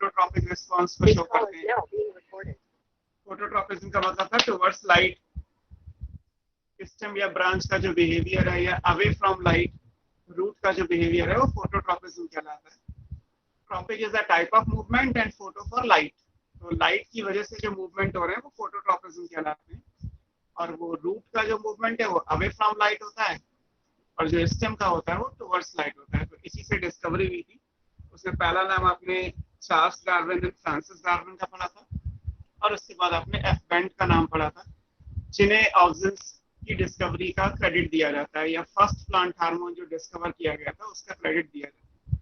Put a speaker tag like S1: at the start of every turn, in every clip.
S1: Phototropic response को show करते हैं। फोटोट्रॉपिज्म का मतलब था टुवर्ड्स लाइट, स्टेम या ब्रांच का जो बिहेवियर है, या अवे फ्रॉम लाइट रूट का जो बिहेवियर है, वो फोटोट्रॉपिज्म कहलाता है। Tropic is a type of movement and photo for light. तो लाइट की वजह से जो मूवमेंट हो रहे हैं वो फोटोट्रॉपिज्म कहलाते हैं। और वो रूट का जो मूवमेंट है वो अवे फ्रॉम लाइट होता है, और जो स्टेम का होता है वो टुवर्ड्स लाइट होता है। तो इसी से डिस्कवरी हुई थी। उसमें पहला नाम आपने Charles Darwin and Francis Darwin का पढ़ा था, और उसके बाद आपने एफ बेंट का नाम पढ़ा था, जिन्हें ऑक्सिन्स की डिस्कवरी का क्रेडिट दिया जाता है, या फर्स्ट प्लांट हार्मोन जो डिस्कवर किया गया था उसका क्रेडिट दिया जाता है।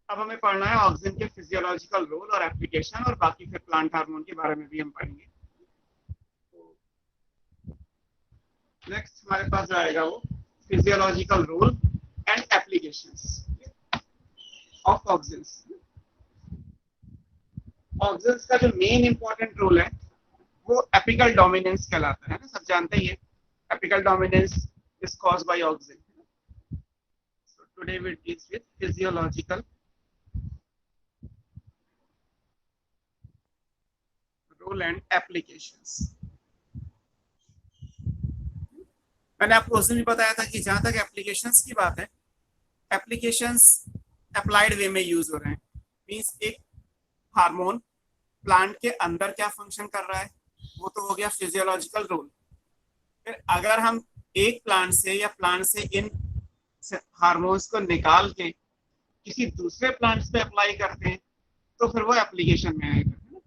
S1: अब हमें पढ़ना है ऑक्सिन के फिजियोलॉजिकल रोल और एप्लीकेशन, और बाकी फिर प्लांट हार्मोन के बारे में भी हम पढ़ेंगे। नेक्स्ट हमारे पास जो आएगा वो physiological role and applications of auxins. Auxins का जो मेन इंपॉर्टेंट रोल है वो एपिकल डोमिनेंस कहलाता है ना, सब जानते ही है। Apical dominance is caused by auxin. So today we deal with physiological role and applications. मैंने आपको उस दिन भी बताया था कि जहां तक एप्लीकेशंस की बात है, एप्लीकेशंस अप्लाइड वे में यूज हो रहे हैं। मींस एक हार्मोन प्लांट के अंदर क्या फंक्शन कर रहा है, वो तो हो गया फिजियोलॉजिकल रोल। फिर अगर हम एक प्लांट से या प्लांट से इन हार्मोन्स को निकाल के किसी दूसरे प्लांट्स पे अप्लाई करते हैं तो फिर वो एप्लीकेशन में आएगा।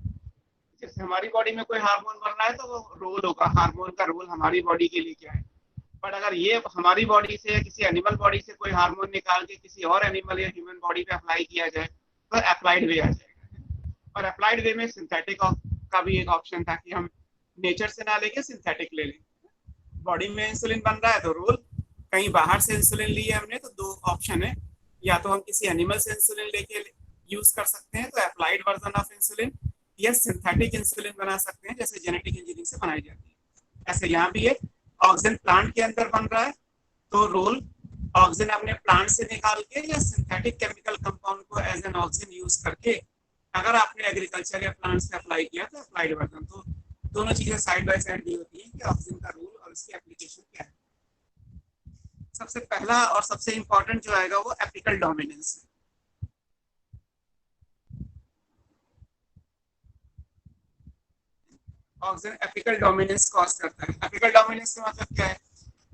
S1: जैसे हमारी बॉडी में कोई हार्मोन बन रहा है तो वो रोल होगा, हार्मोन का रोल हमारी बॉडी के लिए क्या है। बट अगर ये हमारी बॉडी से या किसी एनिमल बॉडी से कोई हार्मोन निकाल के किसी और एनिमल या ह्यूमन बॉडी पे अप्लाई किया जाए तो अप्लाइड वे आ जाएगा। और अप्लाइड वे में सिंथेटिक का भी एक ऑप्शन था कि हम नेचर से ना लेके सिंथेटिक ले लें। बॉडी में इंसुलिन बन रहा है तो रोल, कहीं बाहर से इंसुलिन लिए हमने तो दो ऑप्शन है, या तो हम किसी एनिमल से इंसुलिन लेके यूज कर सकते हैं तो अप्लाइड वर्जन ऑफ इंसुलिन, या सिंथेटिक इंसुलिन बना सकते हैं जैसे जेनेटिक इंजीनियरिंग से बनाई जाती है। ऐसे यहाँ भी है, ऑक्सिन प्लांट के अंदर बन रहा है तो रोल ऑक्सिन अपने प्लांट से निकाल के या सिंथेटिक केमिकल कंपाउंड को एज एन ऑक्सिन यूज करके अगर आपने एग्रीकल्चर या प्लांट से अप्लाई किया तो अप्लाइड वर्जन। तो दोनों चीजें साइड बाय साइड दी होती है कि ऑक्सिन का रोल और इसकी एप्लीकेशन क्या है। सबसे पहला और सबसे इंपॉर्टेंट जो आएगा वो एपिकल डोमिनेंस है। ऑक्सिन एपिकल डोमिनेंस कॉज करता है। एपिकल डोमिनेंस का मतलब क्या है,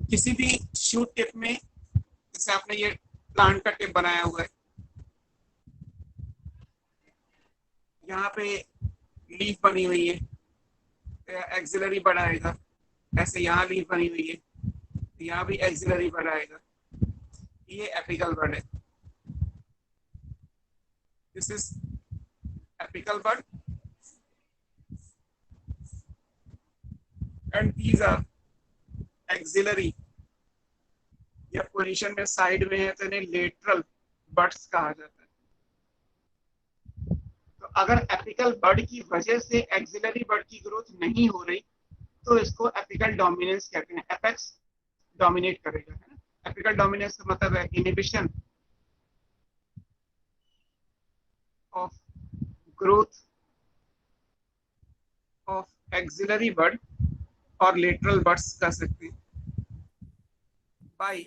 S1: किसी भी शूट टिप में, जैसे आपने ये प्लांट का टिप बनाया हुआ है, यहाँ पे लीफ बनी हुई है, एक्सिलरी बढ़ाएगा, ऐसे यहाँ लीफ बनी हुई है, यहाँ भी एक्सिलरी बढ़ाएगा, ये एपिकल बड है। This is apical bud and these are axillary, या पोजीशन में साइड में है तो इन्हें लेटरल बड्स कहा जाता है। तो अगर एपिकल बड की वजह से एक्सिलरी बड की ग्रोथ नहीं हो रही तो इसको एपिकल डोमिनेंस कहते हैं। एपेक्स डोमिनेट करेगा, है ना। एपिकल डोमिनेंस का मतलब है inhibition of growth of axillary bud और लेटरल बड्स कह सकते हैं, by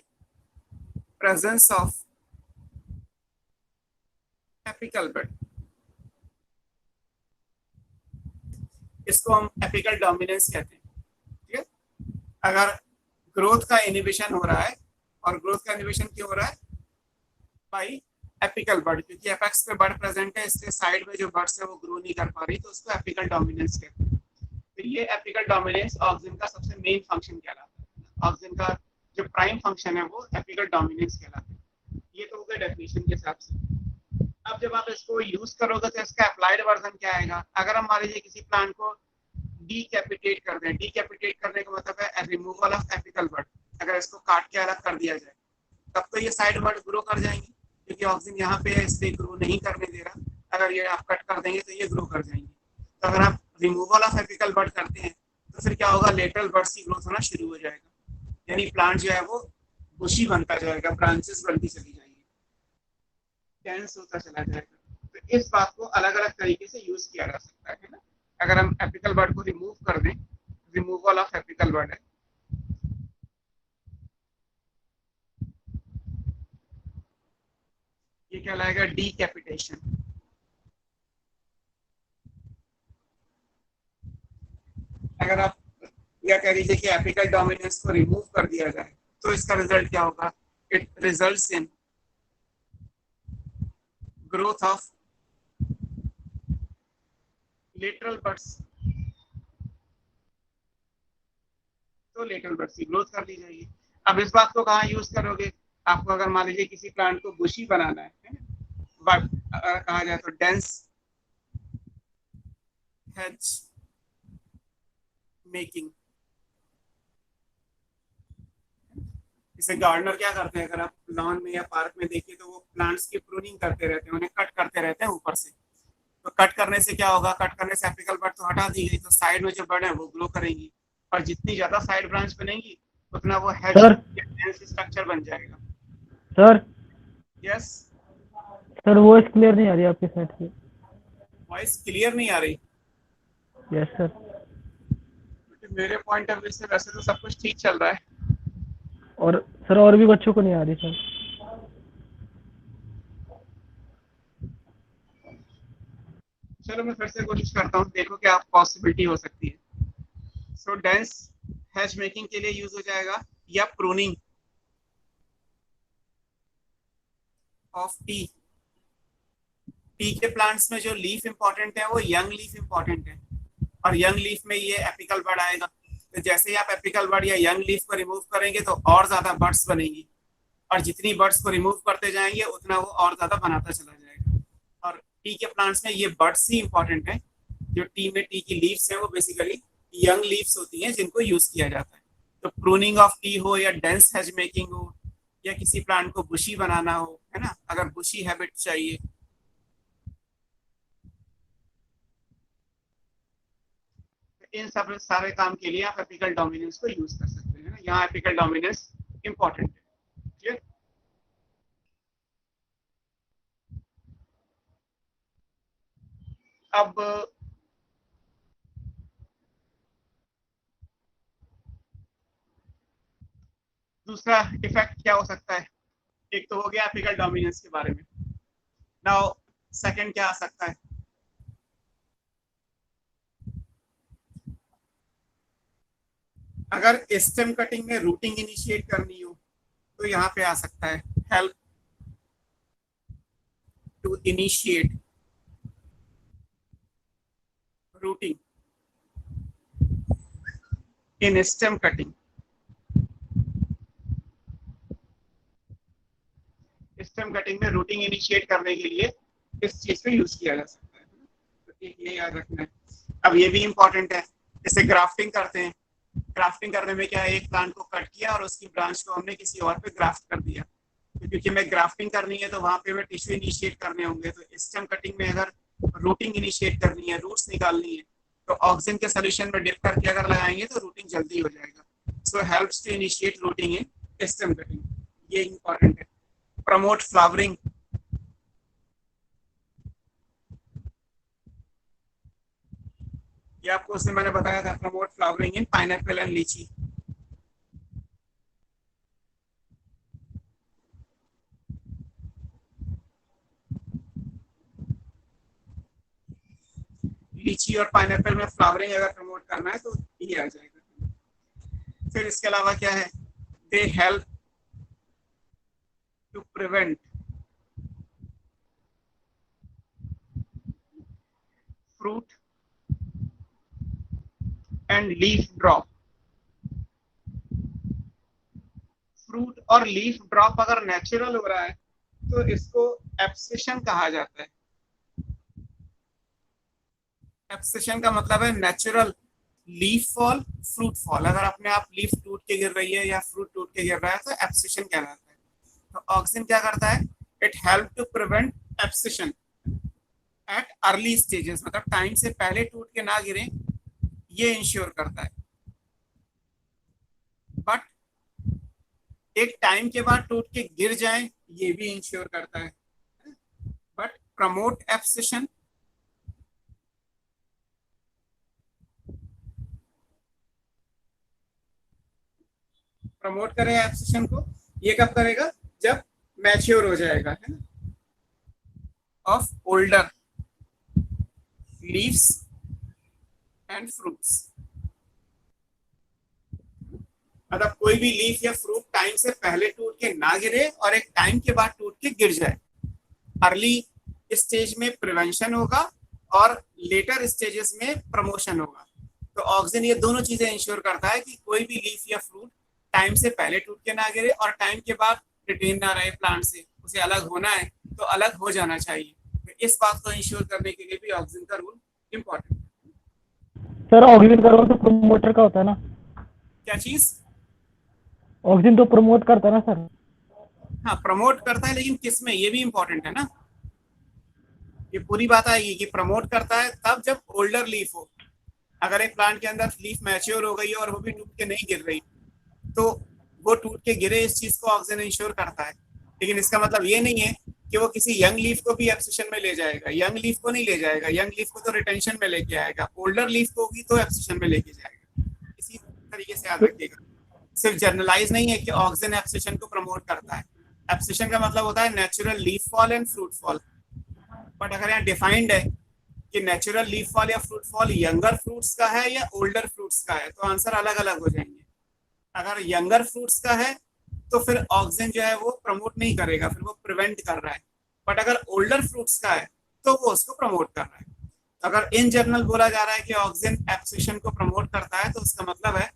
S1: presence of apical bud. इसको हम एपिकल डोमिनेंस कहते हैं। ठीक है, अगर ग्रोथ का इनहिबिशन हो रहा है, और ग्रोथ का इनहिबिशन क्यों हो रहा है, बाय एपिकल बड, क्योंकि एपेक्स पे बड प्रेजेंट है, इसके साइड में जो बड्स है वो ग्रो नहीं कर पा रही, तो उसको एपिकल डोमिनेंस कहते हैं। तो ये एपिकल डोमिनेंस ऑक्सिन का सबसे मेन फंक्शन कहलाता है। ऑक्सिन का जो प्राइम फंक्शन है वो एपिकल डोमिनेंस कहलाता है। ये तो हो गया डेफिनेशन के हिसाब से। अब जब आप इसको यूज करोगे तो इसका अप्लाइड वर्जन क्या आएगा। अगर हम मान लीजिए किसी प्लांट को डीकैपिटेट कर दें, डीकैपिटेट करने का मतलब है रिमूवल ऑफ एपिकल बड, अगर इसको काट के अलग कर दिया जाए तब तो ये साइड बड ग्रो कर जाएंगी, क्योंकि ऑक्सिन यहाँ पे है इसलिए ग्रो नहीं करने दे रहा। अगर ये आप कट कर देंगे तो ये ग्रो कर जाएंगे। तो अगर आप रिमूवल ऑफ एपिकल बड करते हैं तो फिर क्या होगा, लेटरल बड्स की ग्रोथ होना शुरू हो जाएगा, यानी प्लांट जो है वो बुशी बनता जाएगा, ब्रांचेस बनती चली जाएगी, डेंस होता चला जाएगा। तो इस बात को अलग अलग तरीके से यूज किया जा सकता है ना। अगर हम एपिकल वर्ड को रिमूव कर दें, रिमूवल ऑफ एपिकल वर्ड है, ये कहलाएगा डीकैपिटेशन। अगर आप या कह लीजिए कि एपिकल डोमिनेंस को रिमूव कर दिया जाए तो इसका रिजल्ट क्या होगा? It results in growth of lateral birds. तो लेटरल बर्ड्स की ग्रोथ कर दी जाएगी। अब इस बात को कहाँ यूज करोगे? आपको अगर मान लीजिए किसी प्लांट को बुशी बनाना है, बट कहा जाए तो डेंस हेज मेकिंग। जैसे गार्डनर क्या करते हैं, अगर आप लॉन में या पार्क में देखिए तो वो प्लांट्स की प्रूनिंग करते रहते हैं, उन्हें कट करते रहते हैं ऊपर से। तो कट करने से क्या होगा? कट करने से एपिकल बर्ड तो हटा दी गई, तो साइड में जो बर्ड है वो ग्रो करेंगी, और जितनी ज्यादा साइड ब्रांच बनेगी उतना वो हेड
S2: सर
S1: स्ट्रक्चर बन जाएगा।
S2: Sir
S1: yes.
S2: Sir voice clear नहीं आ रही आपके साइड से।
S1: वॉइस क्लियर नहीं आ रही?
S2: Yes sir.
S1: मेरे पॉइंट ऑफ व्यू से वैसे तो सब कुछ ठीक चल रहा है।
S2: और सर और भी बच्चों को नहीं आ रही सर।
S1: चलो मैं फिर से कोशिश करता हूँ, देखो क्या पॉसिबिलिटी हो सकती है। सो डेंस हैश मेकिंग के लिए यूज हो जाएगा, या प्रूनिंग ऑफ टी। टी के प्लांट्स में जो लीफ इंपॉर्टेंट है वो यंग लीफ इंपॉर्टेंट है, और यंग लीफ में ये एपिकल बर्ड आएगा। तो जैसे ही आप एपिकल बर्ड या यंग लीफ को रिमूव करेंगे तो और ज्यादा बर्ड्स बनेंगी, और जितनी बर्ड्स को रिमूव करते जाएंगे उतना वो और ज्यादा बनाता चला जाएगा। और टी के प्लांट्स में ये बर्ड्स ही इंपॉर्टेंट है। जो टी में टी की लीव्स हैं वो बेसिकली यंग लीव्स होती हैं जिनको यूज किया जाता है। तो प्रूनिंग ऑफ टी हो या डेंस हेज मेकिंग हो, या किसी प्लांट को बुशी बनाना हो, है ना, अगर बुशी हैबिट चाहिए, इन सब सारे काम के लिए आप एपिकल डोमिनेंस को यूज कर सकते हैं। यहाँ एपिकल डोमिनेंस इंपॉर्टेंट है। क्लियर? अब दूसरा इफेक्ट क्या हो सकता है? एक तो हो गया एपिकल डोमिनेंस के बारे में। नाउ सेकंड क्या आ सकता है? अगर स्टेम कटिंग में रूटिंग इनिशिएट करनी हो तो यहाँ पे आ सकता है, help to initiate rooting in stem cutting. Stem cutting में रूटिंग इनिशिएट करने के लिए इस चीज को यूज किया जा सकता है, तो एक ये याद रखना है। अब ये भी इंपॉर्टेंट है, जैसे ग्राफ्टिंग करते हैं। ग्राफ्टिंग करने में क्या है, एक प्लांट को कट किया और उसकी ब्रांच को हमने किसी और पे ग्राफ्ट कर दिया। तो क्योंकि मैं ग्राफ्टिंग करनी है तो वहां पे मैं टिश्यू इनिशिएट करने होंगे। तो स्टेम कटिंग में अगर रूटिंग इनिशिएट करनी है, रूट्स निकालनी है, तो ऑक्सीजन के सोल्यूशन में डिप करके अगर लगाएंगे तो रूटिंग जल्दी हो जाएगा। So helps to initiate rooting in stem cutting, ये इंपॉर्टेंट है। प्रमोट फ्लावरिंग, ये आपको उसमें मैंने बताया था, promote flowering in pineapple and lychee. Lychee और पाइनएप्पल में फ्लावरिंग अगर प्रमोट करना है तो ये आ जाएगा। फिर इसके अलावा क्या है, they help to prevent fruit and leaf drop. Fruit और लीफ ड्रॉप अगर नेचुरल हो रहा है तो इसको एब्सेशन कहा जाता है। एब्सेशन का मतलब है natural leaf fall, fruit fall. अगर अपने आप लीफ टूट के गिर रही है या फ्रूट टूट के गिर रहा है तो एब्सेशन कहलाता है। तो ऑक्सीजन क्या करता है, it help to prevent abscission at early stages, मतलब टाइम से पहले टूट के ना गिरे, ये इंश्योर करता है। बट एक टाइम के बाद टूट के गिर जाए ये भी इंश्योर करता है, बट प्रमोट एब्सिशन, प्रमोट करेगा एब्सिशन को, ये कब करेगा, जब मैच्योर हो जाएगा, है ना, of older leaves and fruits. मतलब कोई भी लीफ या फ्रूट टाइम से पहले टूट के ना गिरे और एक टाइम के बाद टूट के गिर जाए। अर्ली स्टेज में प्रिवेंशन होगा और लेटर स्टेजेस में प्रमोशन होगा। तो ऑक्सिन ये दोनों चीजें इंश्योर करता है कि कोई भी लीफ या फ्रूट टाइम से पहले टूट के ना गिरे और टाइम के बाद रिटेन ना रहे प्लांट से, उसे अलग होना है तो अलग हो जाना चाहिए। तो इस बात को इंश्योर करने के लिए भी ऑक्सिन का रूल इम्पोर्टेंट है।
S2: सर ऑक्सीजन का रोल तो प्रोमोटर का होता है ना?
S1: क्या चीज?
S2: ऑक्सीजन तो प्रमोट करता है ना सर?
S1: हाँ प्रमोट करता है, लेकिन किस में, ये भी इम्पोर्टेंट है ना। ये पूरी बात आएगी कि प्रमोट करता है तब जब ओल्डर लीफ हो। अगर एक प्लांट के अंदर लीफ मैच्योर हो गई और वो भी टूट के नहीं गिर रही, तो वो टूट के गिरे इस चीज को ऑक्सीजन इंश्योर करता है। लेकिन इसका मतलब ये नहीं है कि वो किसी यंग लीफ को भी एब्सिशन में ले जाएगा। यंग लीफ को नहीं ले जाएगा, यंग लीफ को तो रिटेंशन में लेके आएगा। ओल्डर लीफ को होगी तो एब्सिशन में लेके जाएगा। इसी तरीके से याद रखिएगा। सिर्फ जर्नलाइज नहीं है कि ऑक्सीजन एब्सिशन को प्रमोट करता है। एब्सिशन का मतलब होता है natural leaf fall and fruit fall. But अगर यहाँ डिफाइंड है कि नेचुरल लीफ फॉल या फ्रूट फॉल यंगर फ्रूट्स का है या ओल्डर फ्रूट्स का है, तो आंसर अलग अलग हो जाएंगे। अगर यंगर फ्रूट्स का है तो फिर ऑक्सीजन जो है वो प्रमोट नहीं करेगा, फिर वो प्रिवेंट कर रहा है। बट अगर ओल्डर फ्रूट्स का है तो वो उसको प्रमोट कर रहा है। अगर इन जनरल बोला जा रहा है कि ऑक्सीजन एब्सिशन को प्रमोट करता है, तो उसका मतलब है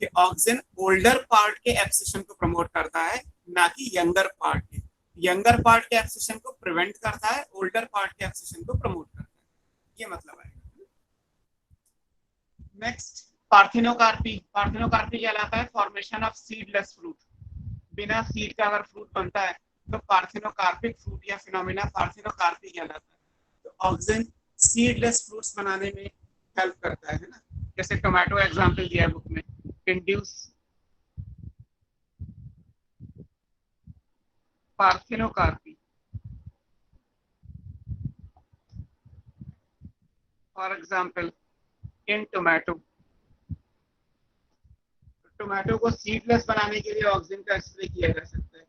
S1: कि ऑक्सीजन ओल्डर पार्ट के एब्सिशन को प्रमोट करता है, ना कि यंगर पार्ट के। यंगर पार्ट के एब्सिशन को प्रिवेंट करता है, ओल्डर पार्ट के एब्सिशन को प्रमोट करता है। ये मतलब है। Next parthenocarpy. पार्थिनोकार्पी कहलाता है फॉर्मेशन ऑफ सीडलेस फ्रूट। बिना सीड का अगर फ्रूट बनता है तो पार्थिनोकार्पिक फ्रूट या फिनोमिना पार्थिनोकार्पी कहलाता है। तो ऑक्सीजन सीडलेस फ्रूट्स बनाने में हेल्प करता है ना। जैसे टोमेटो एग्जांपल दिया है बुक में, induce parthenocarpy. For example in tomato, tomato को सीडलेस बनाने के लिए ऑक्सीजन का स्प्रे किया जा सकता है।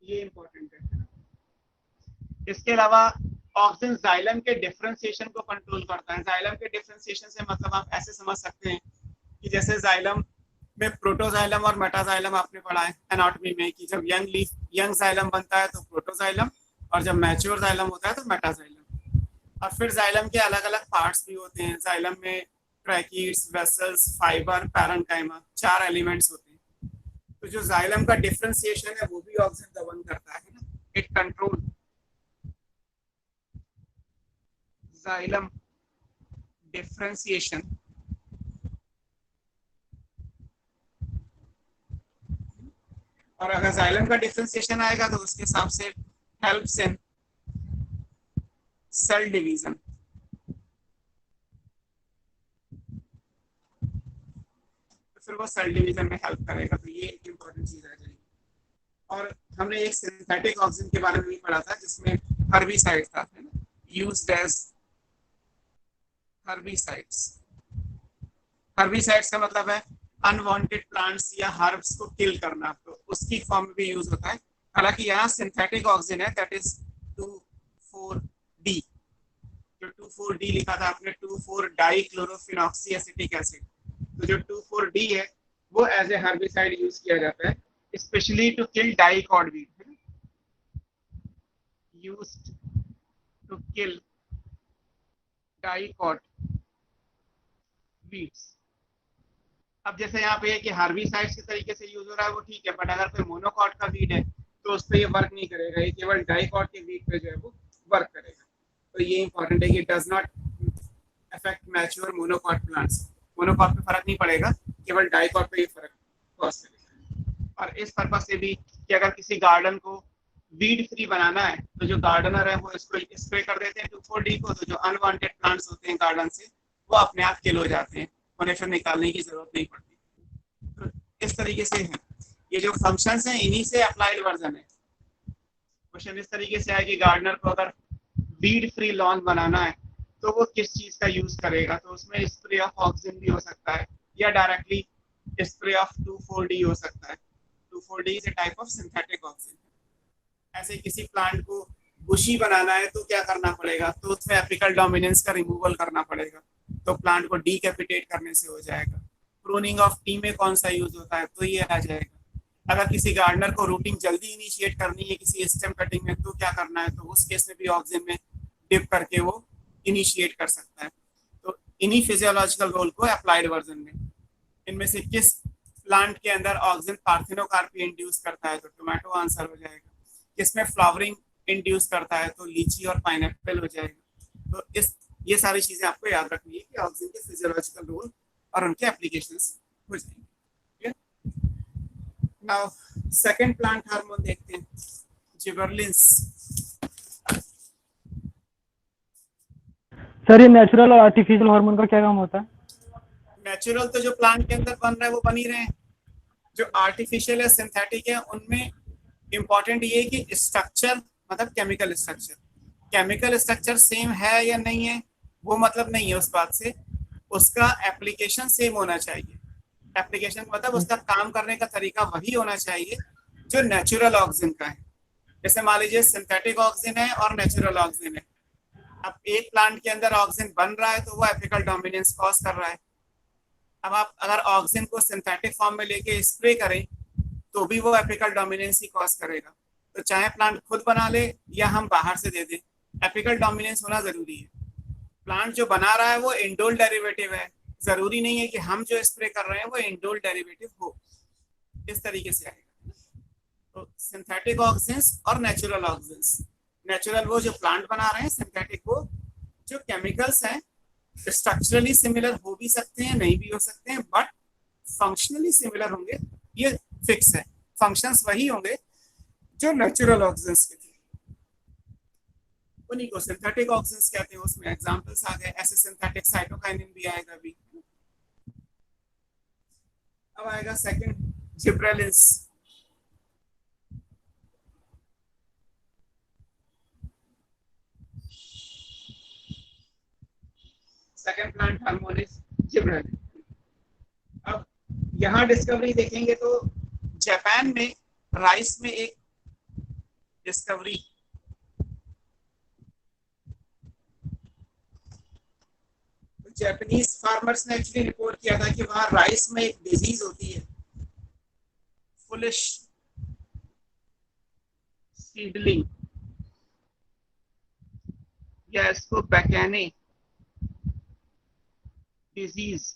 S1: ये इंपॉर्टेंट है। इसके अलावा ऑक्सीजन जाइलम के डिफरेंशिएशन को कंट्रोल करता है। जाइलम के डिफरेंशिएशन से मतलब आप ऐसे समझ सकते हैं कि जैसे जाइलम में प्रोटोजाइलम और मेटाजाइलम आपने पढ़ा है एनाटॉमी में, कि जब यंग जाइलम बनता है तो प्रोटोजाइलम, और जब मैच्योर जाइलम होता है तो मेटाजाइलम। और फिर जाइलम के अलग अलग पार्ट्स भी होते हैं। जाइलम में tracheids, vessels, fibre, parenchyma, 4 elements होते हैं। तो जो जाइलम का डिफरेंशिएशन है वो भी ऑक्सीजन गवर्न करता है ना। It control xylem differentiation. और अगर जाइलम का डिफरेंशिएशन आएगा तो उसके हिसाब से हेल्प्स इन सेल डिवीजन। फिर वो सेल डिवीजन में हेल्प करेगा। तो ये एक इंपॉर्टेंट चीज आ जाएगी। और हमने एक सिंथेटिक ऑक्सीजन के बारे में भी पढ़ा था जिसमें हर्बिसाइड था, है ना, यूज्ड एज हर्बिसाइड्स। हर्बिसाइड्स का मतलब है अनवांटेड प्लांट्स या हर्ब्स को किल करना, तो उसकी फॉर्म में भी यूज होता है। हालांकि यहाँ सिंथेटिक ऑक्सीजन है, दैट इज 2,4-D। जो 2,4-D लिखा था आपने, 2,4-डाइक्लोरोफिनॉक्सी एसिटिक एसिड। तो जो 2,4-D है वो एज ए हर्बिसाइड यूज किया जाता है, specially to kill dicot weed, used to kill dicot weeds. अब जैसे यहाँ पे है कि हार्बिसाइड्स के तरीके से यूज हो रहा है वो ठीक है, बट अगर कोई मोनोकॉट का वीड है तो उस पर ये वर्क नहीं करेगा, ये केवल डाइकॉट के वीड पे जो है वो वर्क करेगा। तो ये इंपॉर्टेंट है कि does not affect mature monocot plants. Monocot पे फर्क नहीं पड़ेगा, केवल डाइकॉट पे ही फर्क कॉज करेगा। और इस पर्पज से भी कि अगर किसी गार्डन को वीड फ्री बनाना है तो जो गार्डनर है वो इसको स्प्रे कर देते हैं 2,4-D को, तो जो अनवांटेड प्लांट्स होते हैं गार्डन से वो अपने आप किल हो जाते हैं, उन्हें फिर निकालने की जरूरत नहीं पड़ती। तो इस तरीके से है ये जो फंक्शंस हैं, इन्हीं से अप्लाइड वर्जन है। क्वेश्चन इस तरीके से है कि गार्डनर को अगर वीड फ्री लॉन बनाना है तो वो किस चीज का यूज करेगा, तो उसमें स्प्रे ऑफ ऑक्सीजन भी हो सकता है या डायरेक्टली स्प्रे ऑफ 2,4-D हो सकता है। 2,4-D is a type of synthetic oxygen. ऐसे किसी प्लांट को बुशी बनाना है तो क्या करना पड़ेगा, तो उसमें एपिकल डोमिनेंस का रिमूवल करना पड़ेगा, तो प्लांट को डीकैपिटेट करने से हो जाएगा। प्रूनिंग ऑफ टी में कौन सा यूज होता है, तो ये आ जाएगा। अगर किसी गार्डनर को रूटिंग जल्दी इनिशिएट करनी है किसी स्टेम कटिंग में तो क्या करना है, तो उस केस में भी ऑक्सीजन में डिप करके वो इनिशिएट कर सकता है। तो इन्हीं फिजियोलॉजिकल रोल को अप्लाइड वर्जन में इनमें से किस प्लांट के अंदर ऑक्सीजन पार्थिनोकार्पी इंड्यूस करता है, तो टोमेटो आंसर हो जाएगा। किसमें फ्लावरिंग इंड्यूस करता है, तो लीची और पाइनएप्पल हो जाएगा। तो इस ये सारी चीजें आपको याद रखनी है कि ऑक्सीजन के फिजियोलॉजिकल रोल और उनके एप्लीकेशंस हो जाएंगे। नाउ सेकंड प्लांट हार्मोन देखते हैं, जिबरलिंस।
S2: सर ये नेचुरल और आर्टिफिशियल हार्मोन का क्या काम होता है?
S1: नेचुरल तो जो प्लांट के अंदर बन रहा है वो बन ही रहे हैं, जो आर्टिफिशियल है सिंथेटिक है उनमें इंपॉर्टेंट ये है कि स्ट्रक्चर मतलब केमिकल स्ट्रक्चर सेम है या नहीं है वो मतलब नहीं है उस बात से, उसका एप्लीकेशन सेम होना चाहिए। एप्लीकेशन मतलब उसका काम करने का तरीका वही होना चाहिए जो नेचुरल ऑक्सीजन का है। जैसे मान लीजिए सिंथेटिक ऑक्सीजन है और नेचुरल ऑक्सीजन है। अब एक प्लांट के अंदर ऑक्सीजन बन रहा है तो वो एपिकल डोमिनेंस कॉज कर रहा है। अब आप अगर ऑक्सीजन को सिंथेटिक फॉर्म में लेके स्प्रे करें तो भी वो एपिकल डोमिनेंस ही कॉज करेगा। तो चाहे प्लांट खुद बना ले या हम बाहर से दे दें, एपिकल डोमिनेंस होना जरूरी है। प्लांट जो बना रहा है वो इंडोल डेरिवेटिव है, जरूरी नहीं है कि हम जो स्प्रे कर रहे हैं वो इंडोल डेरिवेटिव हो। इस तरीके से आएगा। तो सिंथेटिक ऑक्सीजन और नेचुरल ऑक्सीजन, नेचुरल वो जो प्लांट बना रहे हैं, सिंथेटिक वो जो केमिकल्स हैं स्ट्रक्चरली सिमिलर हो भी सकते हैं नहीं भी हो सकते हैं, बट फंक्शनली सिमिलर होंगे, ये फिक्स है। फंक्शंस वही होंगे जो नेचुरल ऑक्सीजन के थे, उन्हीं को सिंथेटिक ऑक्सीजन कहते हैं। उसमें एग्जांपल्स आ गए, ऐसे सिंथेटिक साइटोकाइनिन भी आएगा अभी। अब आएगा second, gibberellins. Second plant hormone is gibberellin. अब यहाँ डिस्कवरी देखेंगे तो जापान में राइस में एक डिस्कवरी, जापानीज फार्मर्स ने एक्चुअली रिपोर्ट किया था कि वहां राइस में एक डिजीज होती है, फुलिश सीडलिंग, या इसको बैकेने डिजीज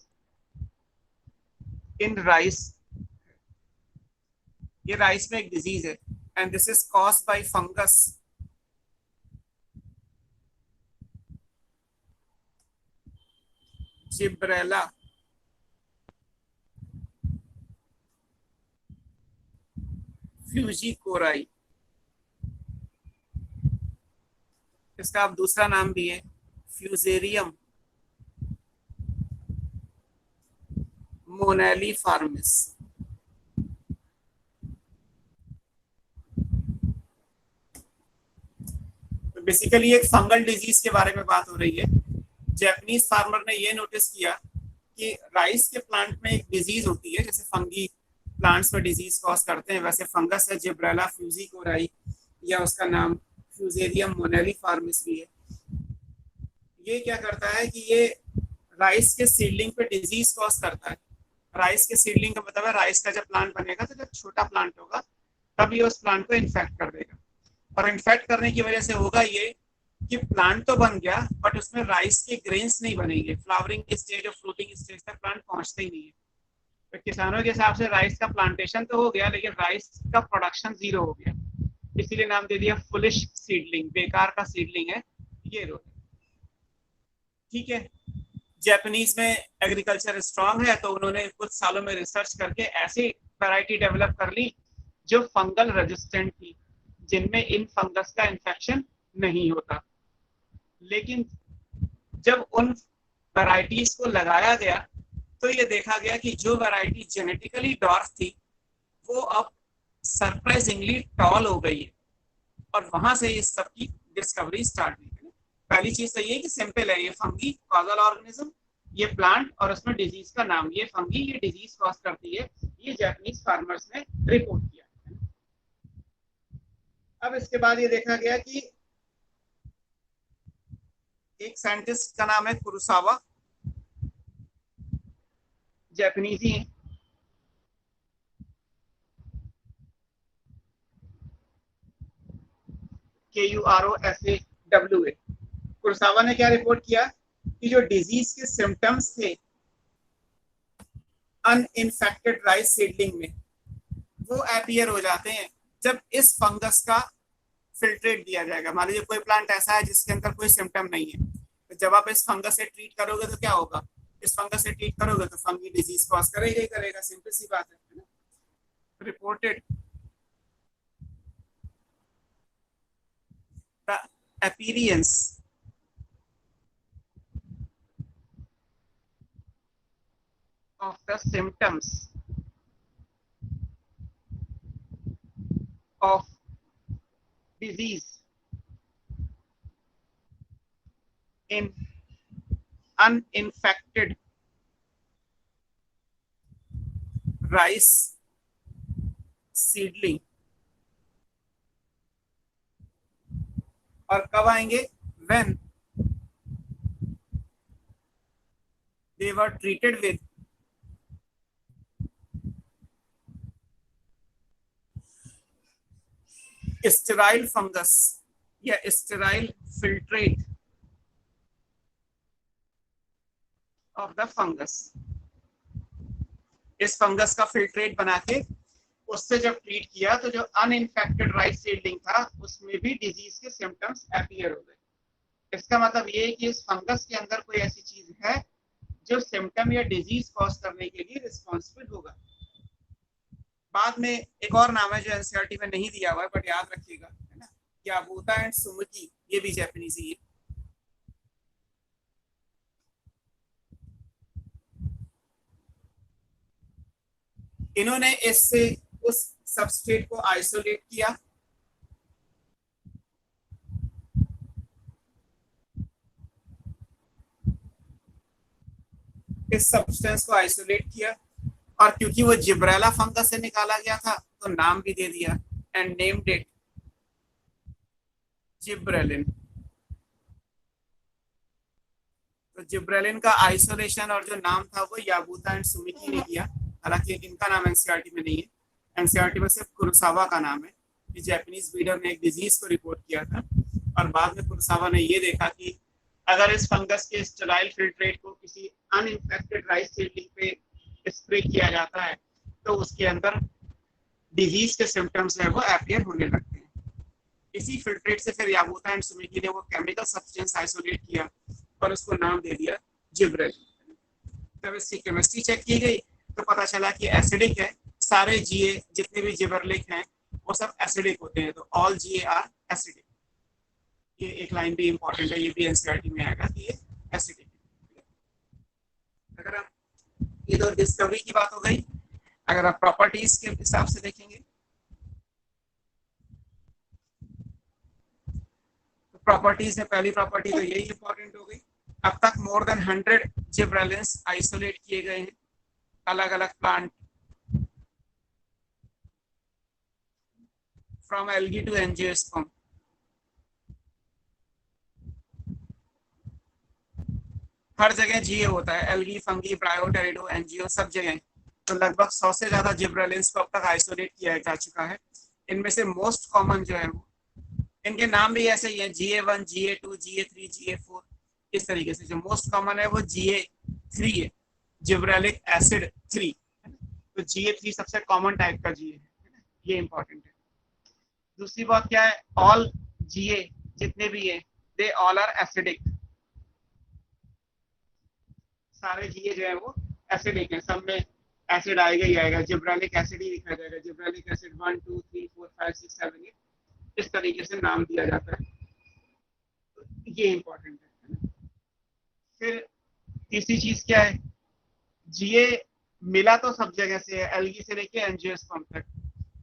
S1: इन राइस। ये राइस में एक डिजीज है and this is caused by fungus. Gibberella fujikuroi, इसका अब दूसरा नाम भी है फ्यूजेरियम मोनेलिफॉर्मिस। तो बेसिकली एक फंगल डिजीज के बारे में बात हो रही है। जापानीज फार्मर ने ये नोटिस किया कि राइस के प्लांट में एक डिजीज होती है, जैसे फंगी प्लांट्स में डिजीज कॉज करते हैं वैसे फंगस है जिब्रेला फ्यूजिकोराई, या उसका नाम फ्यूजेरियम मोनेलिफॉर्मिस भी है। ये क्या करता है कि ये राइस के सीडलिंग पे डिजीज कॉज करता है। राइस के सीडलिंग का मतलब है राइस का जब प्लांट बनेगा तो जब छोटा प्लांट होगा तब ये उस प्लांट को इन्फेक्ट कर देगा, और इन्फेक्ट करने की वजह से होगा ये कि प्लांट तो बन गया बट उसमें राइस के ग्रेन्स नहीं बनेंगे, फ्लावरिंग स्टेज और फ्रूटिंग स्टेज तक प्लांट पहुंचते ही नहीं है। तो किसानों के हिसाब से राइस का प्लांटेशन तो हो गया लेकिन राइस का प्रोडक्शन जीरो हो गया, इसीलिए नाम दे दिया फुलिश सीडलिंग, बेकार का सीडलिंग है ये रोग। ठीक है, जापानीज में एग्रीकल्चर स्ट्रांग है तो उन्होंने कुछ सालों में रिसर्च करके ऐसी वैरायटी डेवलप कर ली जो फंगल रेजिस्टेंट थी, जिनमें इन फंगस का इन्फेक्शन नहीं होता। लेकिन जब उन वैरायटीज को लगाया गया तो ये देखा गया कि जो वैरायटी जेनेटिकली डॉर्फ थी वो अब सरप्राइजिंगली टॉल हो गई है, और वहां से इस सब की डिस्कवरी स्टार्ट हुई है। पहली चीज तो ये कि सिंपल है, ये फंगी कॉजल ऑर्गेनिज्म, ये प्लांट और उसमें डिजीज का नाम, ये फंगी ये डिजीज कॉज करती है, ये जापानीज फार्मर्स ने रिपोर्ट किया। अब इसके बाद ये देखा गया कि एक साइंटिस्ट का नाम है कुरोसावा, जापानीज ही है, KUROSAWA। कुरोसावा ने क्या रिपोर्ट किया कि जो डिजीज के सिम्टम्स थे अनइन्फेक्टेड राइस सीडलिंग में, वो अपीयर हो जाते हैं जब इस फंगस का फिल्ट्रेट दिया जाएगा। मान लीजिए कोई प्लांट ऐसा है जिसके अंदर कोई सिम्टम नहीं है, तो जब आप इस फंगस से ट्रीट करोगे तो क्या होगा, इस फंगस से ट्रीट करोगे तो फंगी डिजीज कॉज करेगा ही करेगा, सिंपल सी बात है ना। Reported the appearance of the symptoms of disease in uninfected rice seedling। और कब आएंगे, when they were treated with sterile fungus या sterile filtrate of the fungus. इस फंगस का फिल्ट्रेट बना के उससे जब ट्रीट किया तो जो अनइन्फेक्टेड राइस सीडलिंग था उसमें भी डिजीज के सिम्टम्स अपीयर हो गए। इसका मतलब ये है कि इस फंगस के अंदर कोई ऐसी चीज है जो सिम्टम या डिजीज कॉज करने के लिए रिस्पॉन्सिबल होगा। बाद में एक और नाम है जो एनसीईआरटी में नहीं दिया हुआ है बट याद रखिएगा, है ना, याबूता एंड सुमुकी, ये भी जापानीज ही है। इन्होंने इससे उस सबस्ट्रेट को आइसोलेट किया, इस सब्सटेंस को आइसोलेट किया, और क्योंकि वो जिब्रेला फंगस से निकाला गया था तो नाम भी दे दिया एंड नेम्ड इट जिब्रेलिन। तो जिब्रेलिन का आइसोलेशन और जो नाम था वो याबूता एंड सुमिकी ने किया, हालांकि इनका नाम एनसीईआरटी में नहीं है, एनसीईआरटी में सिर्फ कुरोसावा का नाम है। कि जापानीज ब्रीडर ने एक डिजीज को रिपोर्ट किया था और बाद में कुरोसावा ने ये देखा कि अगर इस फंगस के स्टेराइल फिल्ट्रेट को किसी अनइन्फेक्टेड राइस सीडलिंग पे स्प्रे किया जाता है तो उसके अंदर डिजीज के सिम्टम्स है वो अपीयर होने लगते हैं। इसी फिल्ट्रेट से फिर याबूता एंड सुमिकी ने वो केमिकल सब्सटेंस आइसोलेट किया और उसको नाम दे दिया जिब्रेलिन। जब इसकी केमिस्ट्री चेक की गई तो पता चला कि एसिडिक है, सारे जीए जितने भी जिबरलिक हैं वो सब एसिडिक होते हैं, तो ऑल जीए आर एसिडिक। ये एक लाइन भी इंपॉर्टेंट है, ये भी एनसीईआरटी में आएगा कि ये एसिडिक है। अगर हम ये तो डिस्कवरी की बात हो गई, अगर आप प्रॉपर्टीज के हिसाब से देखेंगे तो प्रॉपर्टीज में पहली प्रॉपर्टी तो यही इंपॉर्टेंट हो गई। अब तक मोर देन 100 जिब्रेलिन्स आइसोलेट किए गए हैं, अलग अलग plant from algae to angiosperm. हर जगह जीए होता है, एल्गी, फंगी, ब्रायोटेरिडो, एंजियो, सब जगह। तो लगभग 100 से ज्यादा जिब्रेलिन्स को अब तक आइसोलेट किया जा चुका है। इनमें से मोस्ट कॉमन जो है वो, इनके नाम भी ऐसे ही है, GA1, GA2, GA3, GA4, इस तरीके से। जो मोस्ट कॉमन है वो GA3 है, जिब्रेलिक एसिड 3। तो GA3 सबसे कॉमन टाइप का GA है, ये इंपॉर्टेंट है। दूसरी बात क्या है, ऑल GA जितने भी है दे ऑल आर एसिडिक। सारे जीए जो है वो एसिडिक है, सब में एसिड आएगा ही आएगा, जिब्रेलिक एसिड ही लिखा जाएगा, जिब्रेलिक एसिड 1 2 3 4 5 6 7 8, इस तरीके से नाम दिया जाता है। तो ये इंपॉर्टेंट है। फिर तीसरी चीज क्या है, जीए मिला तो सब जगह से है, एल्गी से लेके एंजियोस्पर्म तक,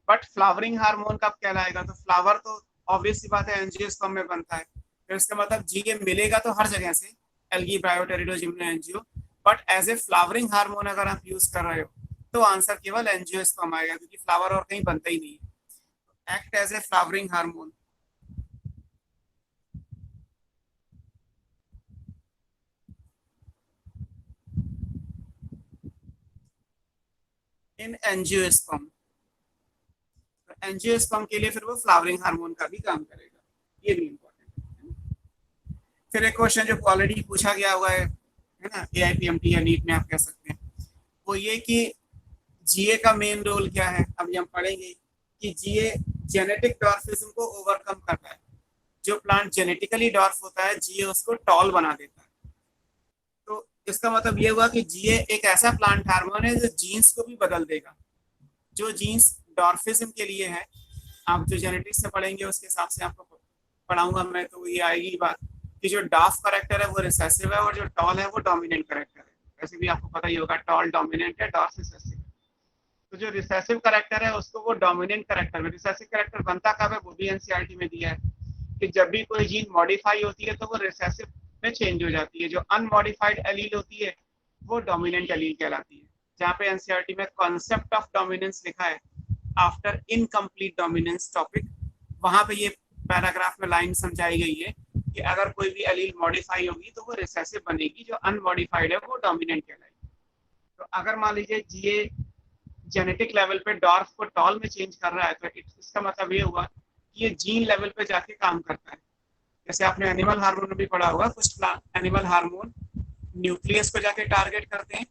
S1: बट फ्लावरिंग हार्मोन कब कहलाएगा, तो फ्लावर तो ऑब्वियस सी बात है एंजियोस्पर्म में बनता है, तो इसका मतलब जीए मिलेगा तो हर जगह से, एल्गी बायोटेरिडोजिम्नो angio, but as a flowering hormone अगर आप यूज कर रहे हो तो आंसर केवल एंजियोस्पर्म आएगा, क्योंकि फ्लावर और कहीं बनता ही नहीं है। Act as a flowering hormone in angiosperm. Angiosperm के लिए फिर वो फ्लावरिंग हार्मोन का भी काम करेगा, ये भी इंपॉर्टेंट है। फिर एक क्वेश्चन जो ऑलरेडी पूछा गया हुआ है ना, एआईपीएमटी या नीट में आप कह सकते हैं, वो ये कि जीए का मेन रोल क्या है। अभी हम पढ़ेंगे कि जीए जेनेटिक डॉर्फिज्म को ओवरकम करता है। जो प्लांट जेनेटिकली डॉर्फ होता है, जीए उसको टॉल बना देता है। तो इसका मतलब ये हुआ कि जीए एक ऐसा प्लांट हार्मोन है जो जीन्स को भी बदल देगा। जो जीन्स डॉर्फिज्म के लिए है, आप जो जेनेटिक्स से पढ़ेंगे उसके हिसाब से आपको पढ़ाऊंगा मैं, तो ये आएगी बात कि जो डाफ करेक्टर है वो रिसेसिव है और जो टॉल है वो डोमिनेंट करेक्टर है। वैसे भी आपको पता ही होगा, टॉल डोमिनेंट है, डॉर्फ रिसेसिव है। तो जो रिसेसिव करेक्टर है उसको वो डोमिनेंट करेक्टर में, रिसेसिव करेक्टर बनता कब है, वो भी एनसीईआरटी में दिया है कि जब भी कोई जीन मॉडिफाई होती है तो वो रिसेसिव में चेंज हो जाती है। जो अनमॉडिफाइड एलील होती है वो डोमिनेंट एलील कहलाती है। जहाँ पे एनसीईआरटी में कॉन्सेप्ट ऑफ डोमिनेंस लिखा है आफ्टर इनकम्प्लीट डोमिनेंस टॉपिक, वहां पे ये पैराग्राफ में लाइन समझाई गई है कि अगर कोई भी एलील मॉडिफाई होगी तो वो रिसेसिव बनेगी, जो अनमॉडिफाइड है वो डोमिनेंट कहलाएगी। तो अगर मान लीजिए जीए जेनेटिक लेवल पे डॉर्फ को टॉल में चेंज कर रहा है तो इसका मतलब ये हुआ कि ये जीन लेवल पे जाके काम करता है। जैसे आपने एनिमल हार्मोन में भी पढ़ा होगा, कुछ एनिमल हार्मोन न्यूक्लियस को जाके टारगेट करते हैं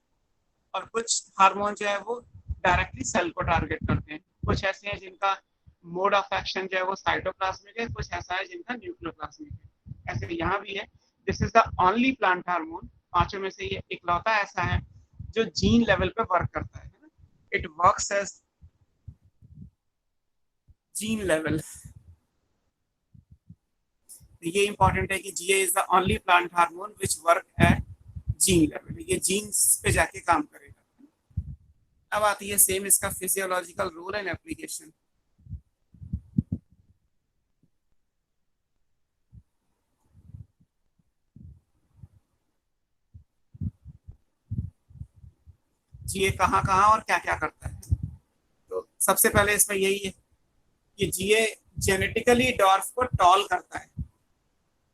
S1: और कुछ हार्मोन जो है वो डायरेक्टली सेल को टारगेट करते हैं। कुछ ऐसे हैं जिनका मोड ऑफ एक्शन जो है वो साइटोप्लाज्मिक है, कुछ ऐसा है जिनका न्यूक्लियोप्लाज्मिक है। ऐसे यहाँ भी है। This is the only plant hormone, पांचों में से ये इकलौता ऐसा है जो जीन लेवल पे वर्क करता है। It works as gene level. ये इंपॉर्टेंट है कि GA is the only plant hormone which work at gene level, ये जीन्स पे जाके काम करेगा। अब आती है सेम इसका physiological role and application. GA कहाँ कहाँ और क्या क्या करता है। तो सबसे पहले इसमें यही है कि जीए जेनेटिकली डॉर्फ को टॉल करता है।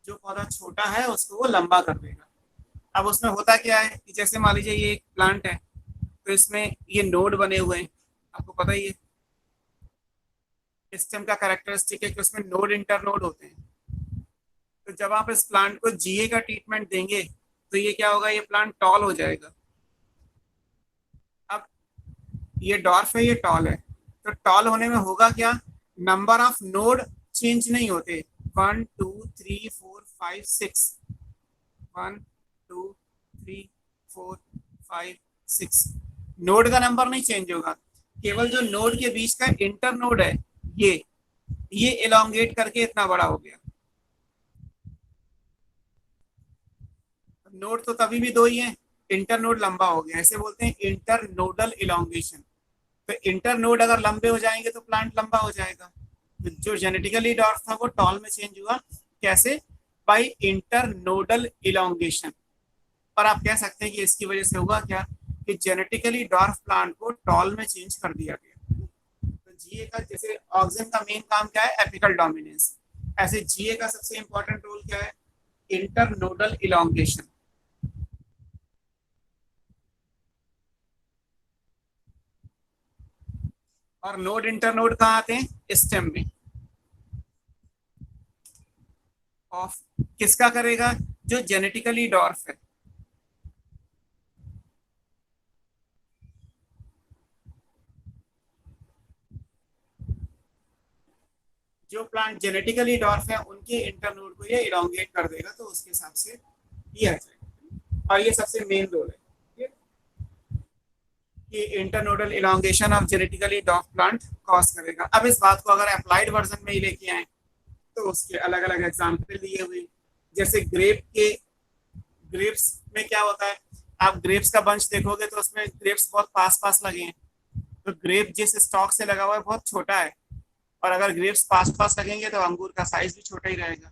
S1: जो पौधा छोटा है उसको वो लंबा कर देगा। अब उसमें होता क्या है कि जैसे मान लीजिए ये एक प्लांट है, तो इसमें ये नोड बने हुए हैं, आपको पता ही है। स्टेम का कैरेक्टरिस्टिक है कि उसमें नोड इंटरनोड होते हैं। तो जब आप इस प्लांट को जीए का ट्रीटमेंट देंगे तो ये क्या होगा, ये प्लांट टॉल हो जाएगा। अब ये डॉर्फ है, ये टॉल है, तो टॉल होने में होगा क्या, नंबर ऑफ नोड चेंज नहीं होते। 1 2 3 4 5 6, 1 2 3 4 5 6, नोड का नंबर नहीं चेंज होगा। केवल जो नोड के बीच का इंटर नोड है ये एलोंगेट करके इतना बड़ा हो गया। नोड तो तभी भी दो ही है, इंटर नोड लंबा हो गया, ऐसे बोलते हैं इंटर नोडल इलोंगेशन। तो इंटर नोड अगर लंबे हो जाएंगे तो प्लांट लंबा हो जाएगा। तो जो जेनेटिकली डॉर्फ था वो टॉल में चेंज हुआ, कैसे, बाय इंटर नोडल इलोंगेशन। और आप कह सकते हैं कि इसकी वजह से हुआ क्या कि जेनेटिकली डॉर्फ प्लांट को टॉल में चेंज कर दिया गया। तो जीए का, जैसे ऑक्सिन का मेन काम क्या है, एपिकल डोमिनेंस, ऐसे जीए का सबसे इंपॉर्टेंट रोल क्या है, इंटर नोडल इलोंगेशन। और नोड इंटरनोड कहाँ आते हैं, स्टेम में। ऑफ किसका करेगा, जो जेनेटिकली डॉर्फ है। जो प्लांट जेनेटिकली डॉर्फ है उनके इंटरनोड को ये इलोंगेट कर देगा, तो उसके हिसाब से किया जाएगा। और ये सबसे मेन रोल है कि internodal elongation of genetically dwarf plant cause करेगा। अब इस बात को अगर अप्लाइड वर्जन में ही लेके आए तो उसके अलग अलग एग्जाम्पल दिए हुए। जैसे ग्रेप्स में क्या होता है, आप ग्रेप्स का बंच देखोगे तो उसमें ग्रेप्स बहुत पास पास लगे हैं। तो ग्रेप जिस स्टॉक से लगा हुआ है बहुत छोटा है, और अगर ग्रेप्स पास पास लगेंगे तो अंगूर का साइज भी छोटा ही रहेगा।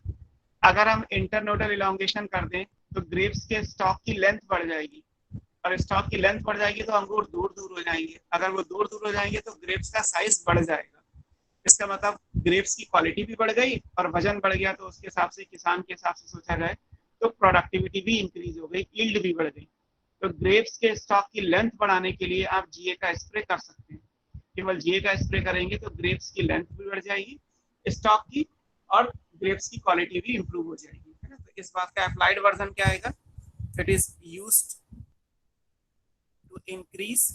S1: अगर हम इंटरनोडल इलोंगेशन कर दें तो ग्रेप्स के स्टॉक की लेंथ बढ़ जाएगी, और स्टॉक की लेंथ बढ़ जाएगी तो अंगूर दूर दूर हो जाएंगे। अगर वो दूर दूर हो जाएंगे तो ग्रेप्स का साइज बढ़ जाएगा। इसका मतलब ग्रेप्स की क्वालिटी भी बढ़ गई और वजन बढ़ गया, तो उसके हिसाब से किसान के हिसाब से सोचा जाए तो प्रोडक्टिविटी भी इंक्रीज हो गई, यील्ड भी बढ़ गई। तो ग्रेप्स के स्टॉक की लेंथ बढ़ाने के लिए आप जीए का स्प्रे कर सकते हैं। केवल जीए का स्प्रे करेंगे तो ग्रेप्स की लेंथ भी बढ़ जाएगी, स्टॉक की, और ग्रेप्स की क्वालिटी भी इंप्रूव हो जाएगी, है ना। तो इस बात का अप्लाइड वर्जन क्या आएगा? It is used to increase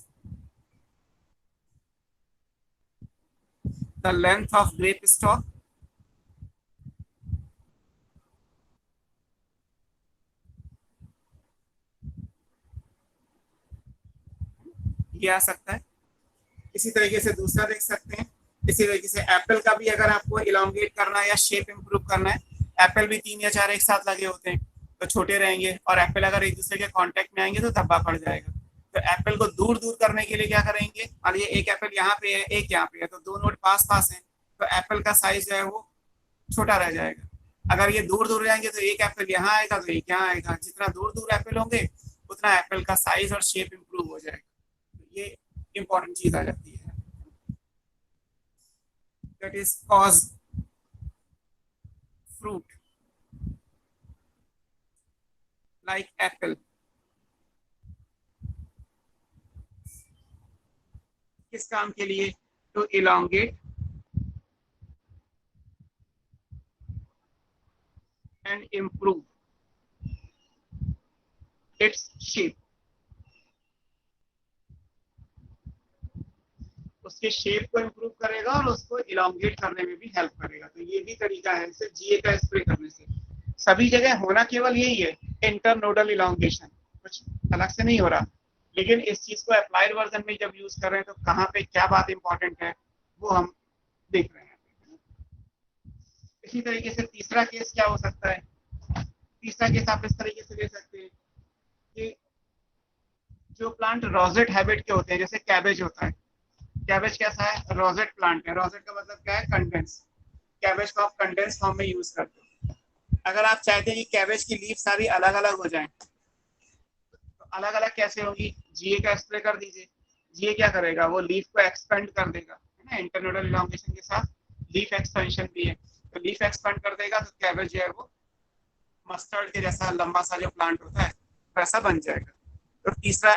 S1: the length of grape stalk ये आ सकता है। इसी तरीके से दूसरा देख सकते हैं, इसी तरीके से एप्पल का भी अगर आपको इलांगेट करना है या शेप इंप्रूव करना है, एप्पल भी 3 या 4 एक साथ लगे होते हैं तो छोटे रहेंगे, और एप्पल अगर एक दूसरे के कांटेक्ट में आएंगे तो धब्बा पड़ जाएगा। तो एप्पल को दूर दूर करने के लिए क्या करेंगे, मान लीजिए एक एप्पल यहाँ पे है, एक यहाँ पे है, तो दो नोट पास पास है, तो एप्पल का साइज जो है वो छोटा रह जाएगा। अगर ये दूर दूर जाएंगे तो एक एप्पल यहाँ आएगा तो एक यहाँ आएगा, जितना दूर दूर एप्पल होंगे उतना एप्पल का साइज और शेप इंप्रूव हो जाएगा। तो ये इंपॉर्टेंट चीज आ जाती है। That is cause fruit like apple किस काम के लिए? To elongate and improve its shape. उसके शेप को इम्प्रूव करेगा और उसको इलोंगेट करने में भी हेल्प करेगा। तो ये भी तरीका है सिर्फ जीए का स्प्रे करने से। सभी जगह होना केवल यही है, इंटरनोडल इलोंगेशन, कुछ अलग से नहीं हो रहा। लेकिन इस चीज को अप्लाइड वर्जन में जब यूज कर रहे हैं तो कहाँ पे क्या बात इंपॉर्टेंट है वो हम देख रहे हैं। इसी तरीके से तीसरा केस क्या हो सकता है? तीसरा केस आप इस तरीके से ले सकते हैं कि जो प्लांट रोजेट हैबिट के होते हैं, जैसे कैबेज होता है। कैबेज कैसा है? रोजेट प्लांट है। रोजेट का मतलब क्या है? कंडेंस। कैबेज को आप कंडेंस फॉर्म में यूज करते हो। अगर आप चाहते हैं कि कैबेज की लीफ सारी अलग अलग हो जाए, तो अलग अलग कैसे होगी? जीए का स्प्रे कर दीजिए। जीए क्या करेगा? वो लीफ को एक्सपेंड कर देगा, है ना। इंटरनोडल इलोंगेशन के साथ लीफ एक्सपेंशन भी है, तो लीफ एक्सपेंड कर देगा तो कैबेज जो है वो मस्टर्ड के जैसा लंबा सा जो प्लांट होता है वैसा बन जाएगा। तो तीसरा,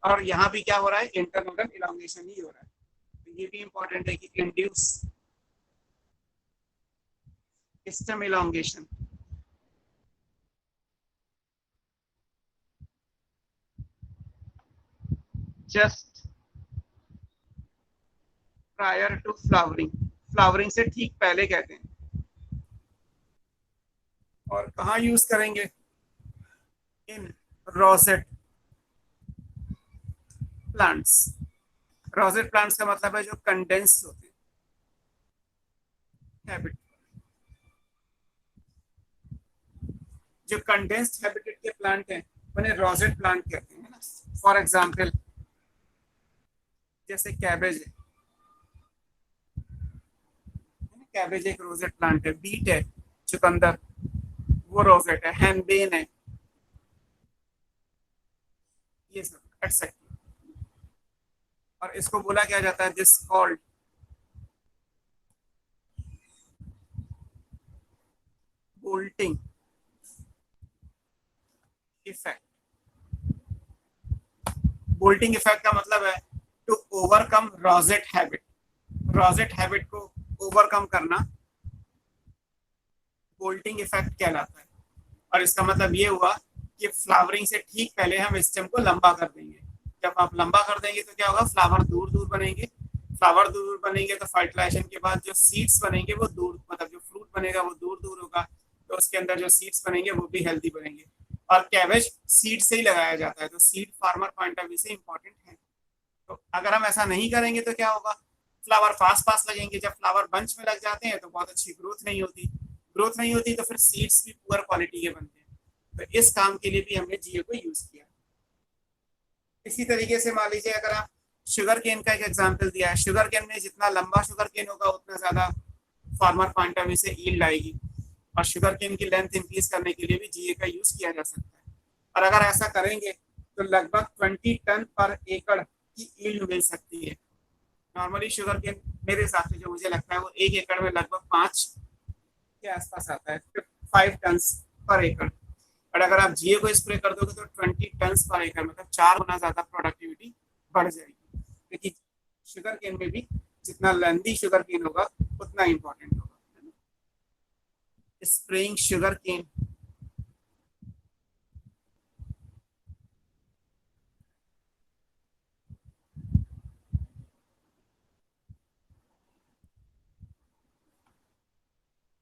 S1: और यहाँ भी क्या हो रहा है? इंटरनोडल इलोंगेशन ही हो रहा है। तो ये भी इंपॉर्टेंट है कि induce stem elongation just prior to flowering. Flowering से ठीक पहले कहते हैं। और कहाँ यूज करेंगे? In rosette plants. Rosette plants का मतलब है जो कंडेंस्ड होते हैं हैबिट, जो कंडेंस्ड हैबिटेट के प्लांट हैं उन्हें रोजेट प्लांट कहते हैं ना। फॉर एग्जांपल जैसे कैबेज है, कैबेज एक रोजेट प्लांट है। बीट है, चुकंदर, वो रोजेट है। हैनबेन है, ये सब एक्सेट्रा। और इसको बोला क्या जाता है? This called bolting effect. Bolting effect का मतलब है to overcome rosette habit. Rosette habit को ओवरकम करना बोल्टिंग इफेक्ट कहलाता है। और इसका मतलब ये हुआ कि फ्लावरिंग से ठीक पहले हम स्टेम को लंबा कर देंगे। जब आप लंबा कर देंगे तो क्या होगा? फ्लावर दूर दूर बनेंगे। फ्लावर दूर दूर बनेंगे तो फर्टिलाइजेशन के बाद जो सीड्स बनेंगे वो दूर, मतलब जो फ्रूट बनेगा वो दूर दूर होगा, तो उसके अंदर जो सीड्स बनेंगे वो भी हेल्दी बनेंगे। और कैबेज सीड से ही लगाया जाता है, तो seed farmer point of view से इंपॉर्टेंट है। तो अगर हम ऐसा नहीं करेंगे तो क्या होगा? फ्लावर पास पास लगेंगे। जब फ्लावर बंच में लग जाते हैं तो बहुत अच्छी ग्रोथ नहीं होती। ग्रोथ नहीं होती तो फिर सीड्स भी पुअर क्वालिटी के बनते हैं। तो इस काम के लिए भी हमने जीए को यूज किया। इसी तरीके से मान लीजिए अगर आप शुगर केन का एक एग्जांपल दिया है, शुगर केन में जितना लंबा शुगर केन होगा उतना ज्यादा फार्मर पॉइंट ऑफ व्यू से यील्ड आएगी। और शुगर केन की लेंथ इंक्रीज करने के लिए भी जीए का यूज किया जा सकता है। और अगर ऐसा करेंगे तो लगभग 20 टन पर एकड़ की यील्ड मिल सकती है। नॉर्मली शुगर केन मेरे हिसाब से जो मुझे लगता है वो 1 एकड़ में लगभग 5 के आसपास आता है, 5 टन पर एकड़। और अगर आप जीए को स्प्रे कर दोगे तो 20 टन पर एकड़, मतलब 4 गुना ज्यादा प्रोडक्टिविटी बढ़ जाएगी। क्योंकि शुगर केन में भी जितना लेंदी शुगर केन होगा उतना इंपॉर्टेंट होगा। स्प्रेइंग शुगर केन,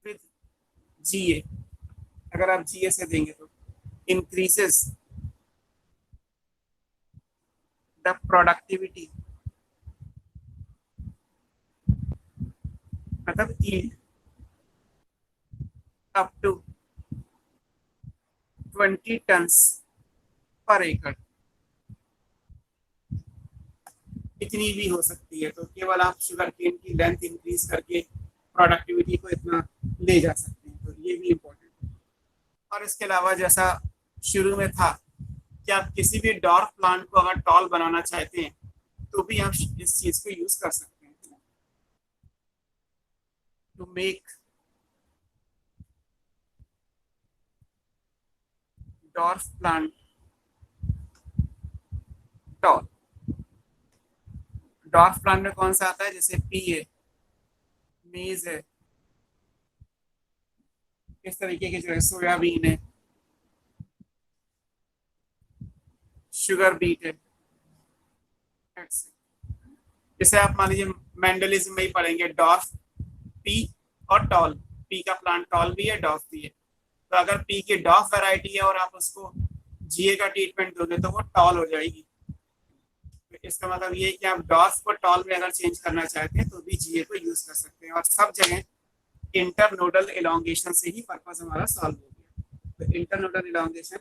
S1: विद जीए, अगर आप जीए से देंगे तो इंक्रीजेस द प्रोडक्टिविटी, मतलब यील्ड अप टू 20 टन्स पर एकड़। इतनी भी हो सकती है, तो केवल आप शुगर केन की लेंथ इंक्रीज करके प्रोडक्टिविटी को इतना ले जा सकते हैं, तो ये भी इम्पोर्टेंट है। और इसके अलावा जैसा शुरू में था कि आप किसी भी डॉर्फ प्लांट को अगर टॉल बनाना चाहते हैं तो भी आप इस चीज को यूज कर सकते हैं to make dwarf plant tall. Dwarf plant में कौन सा आता है, जैसे पी है, मेज है, इस तरीके के जो है सोयाबीन है, शुगर बीट है। जैसे आप मान लीजिए मेंडलिज्म में ही पढ़ेंगे डॉर्फ पी और टॉल, पी का प्लांट टॉल भी है डॉर्फ भी है। तो अगर पी की डॉर्फ वैरायटी है और आप उसको जीए का ट्रीटमेंट दोगे तो वो टॉल हो जाएगी। तो इसका मतलब ये है कि आप डॉर्फ को टॉल में अगर चेंज करना चाहते हैं तो भी जीए को यूज कर सकते हैं। और सब जगह इंटरनोडल एलोंगेशन से ही पर्पस हमारा सॉल्व हो गया। तो इंटरनोडल एलोंगेशन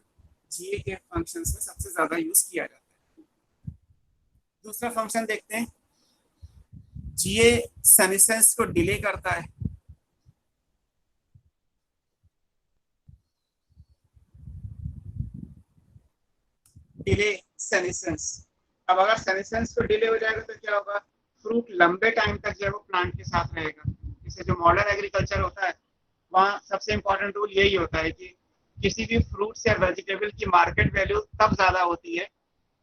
S1: जीए के फंक्शंस में सबसे ज्यादा यूज किया जाता है। दूसरा फंक्शन देखते हैं, जीए सेनेसेंस को डिले करता है। डिले सेनेसेंस, अब अगर सेनेसेंस को डिले हो जाएगा तो क्या होगा, फ्रूट लंबे टाइम तक जो है वो प्लांट के साथ रहेगा। जैसे जो मॉडर्न एग्रीकल्चर होता है वहाँ सबसे इंपॉर्टेंट रूल यही होता है कि किसी भी फ्रूट्स या वेजिटेबल की मार्केट वैल्यू तब ज्यादा होती है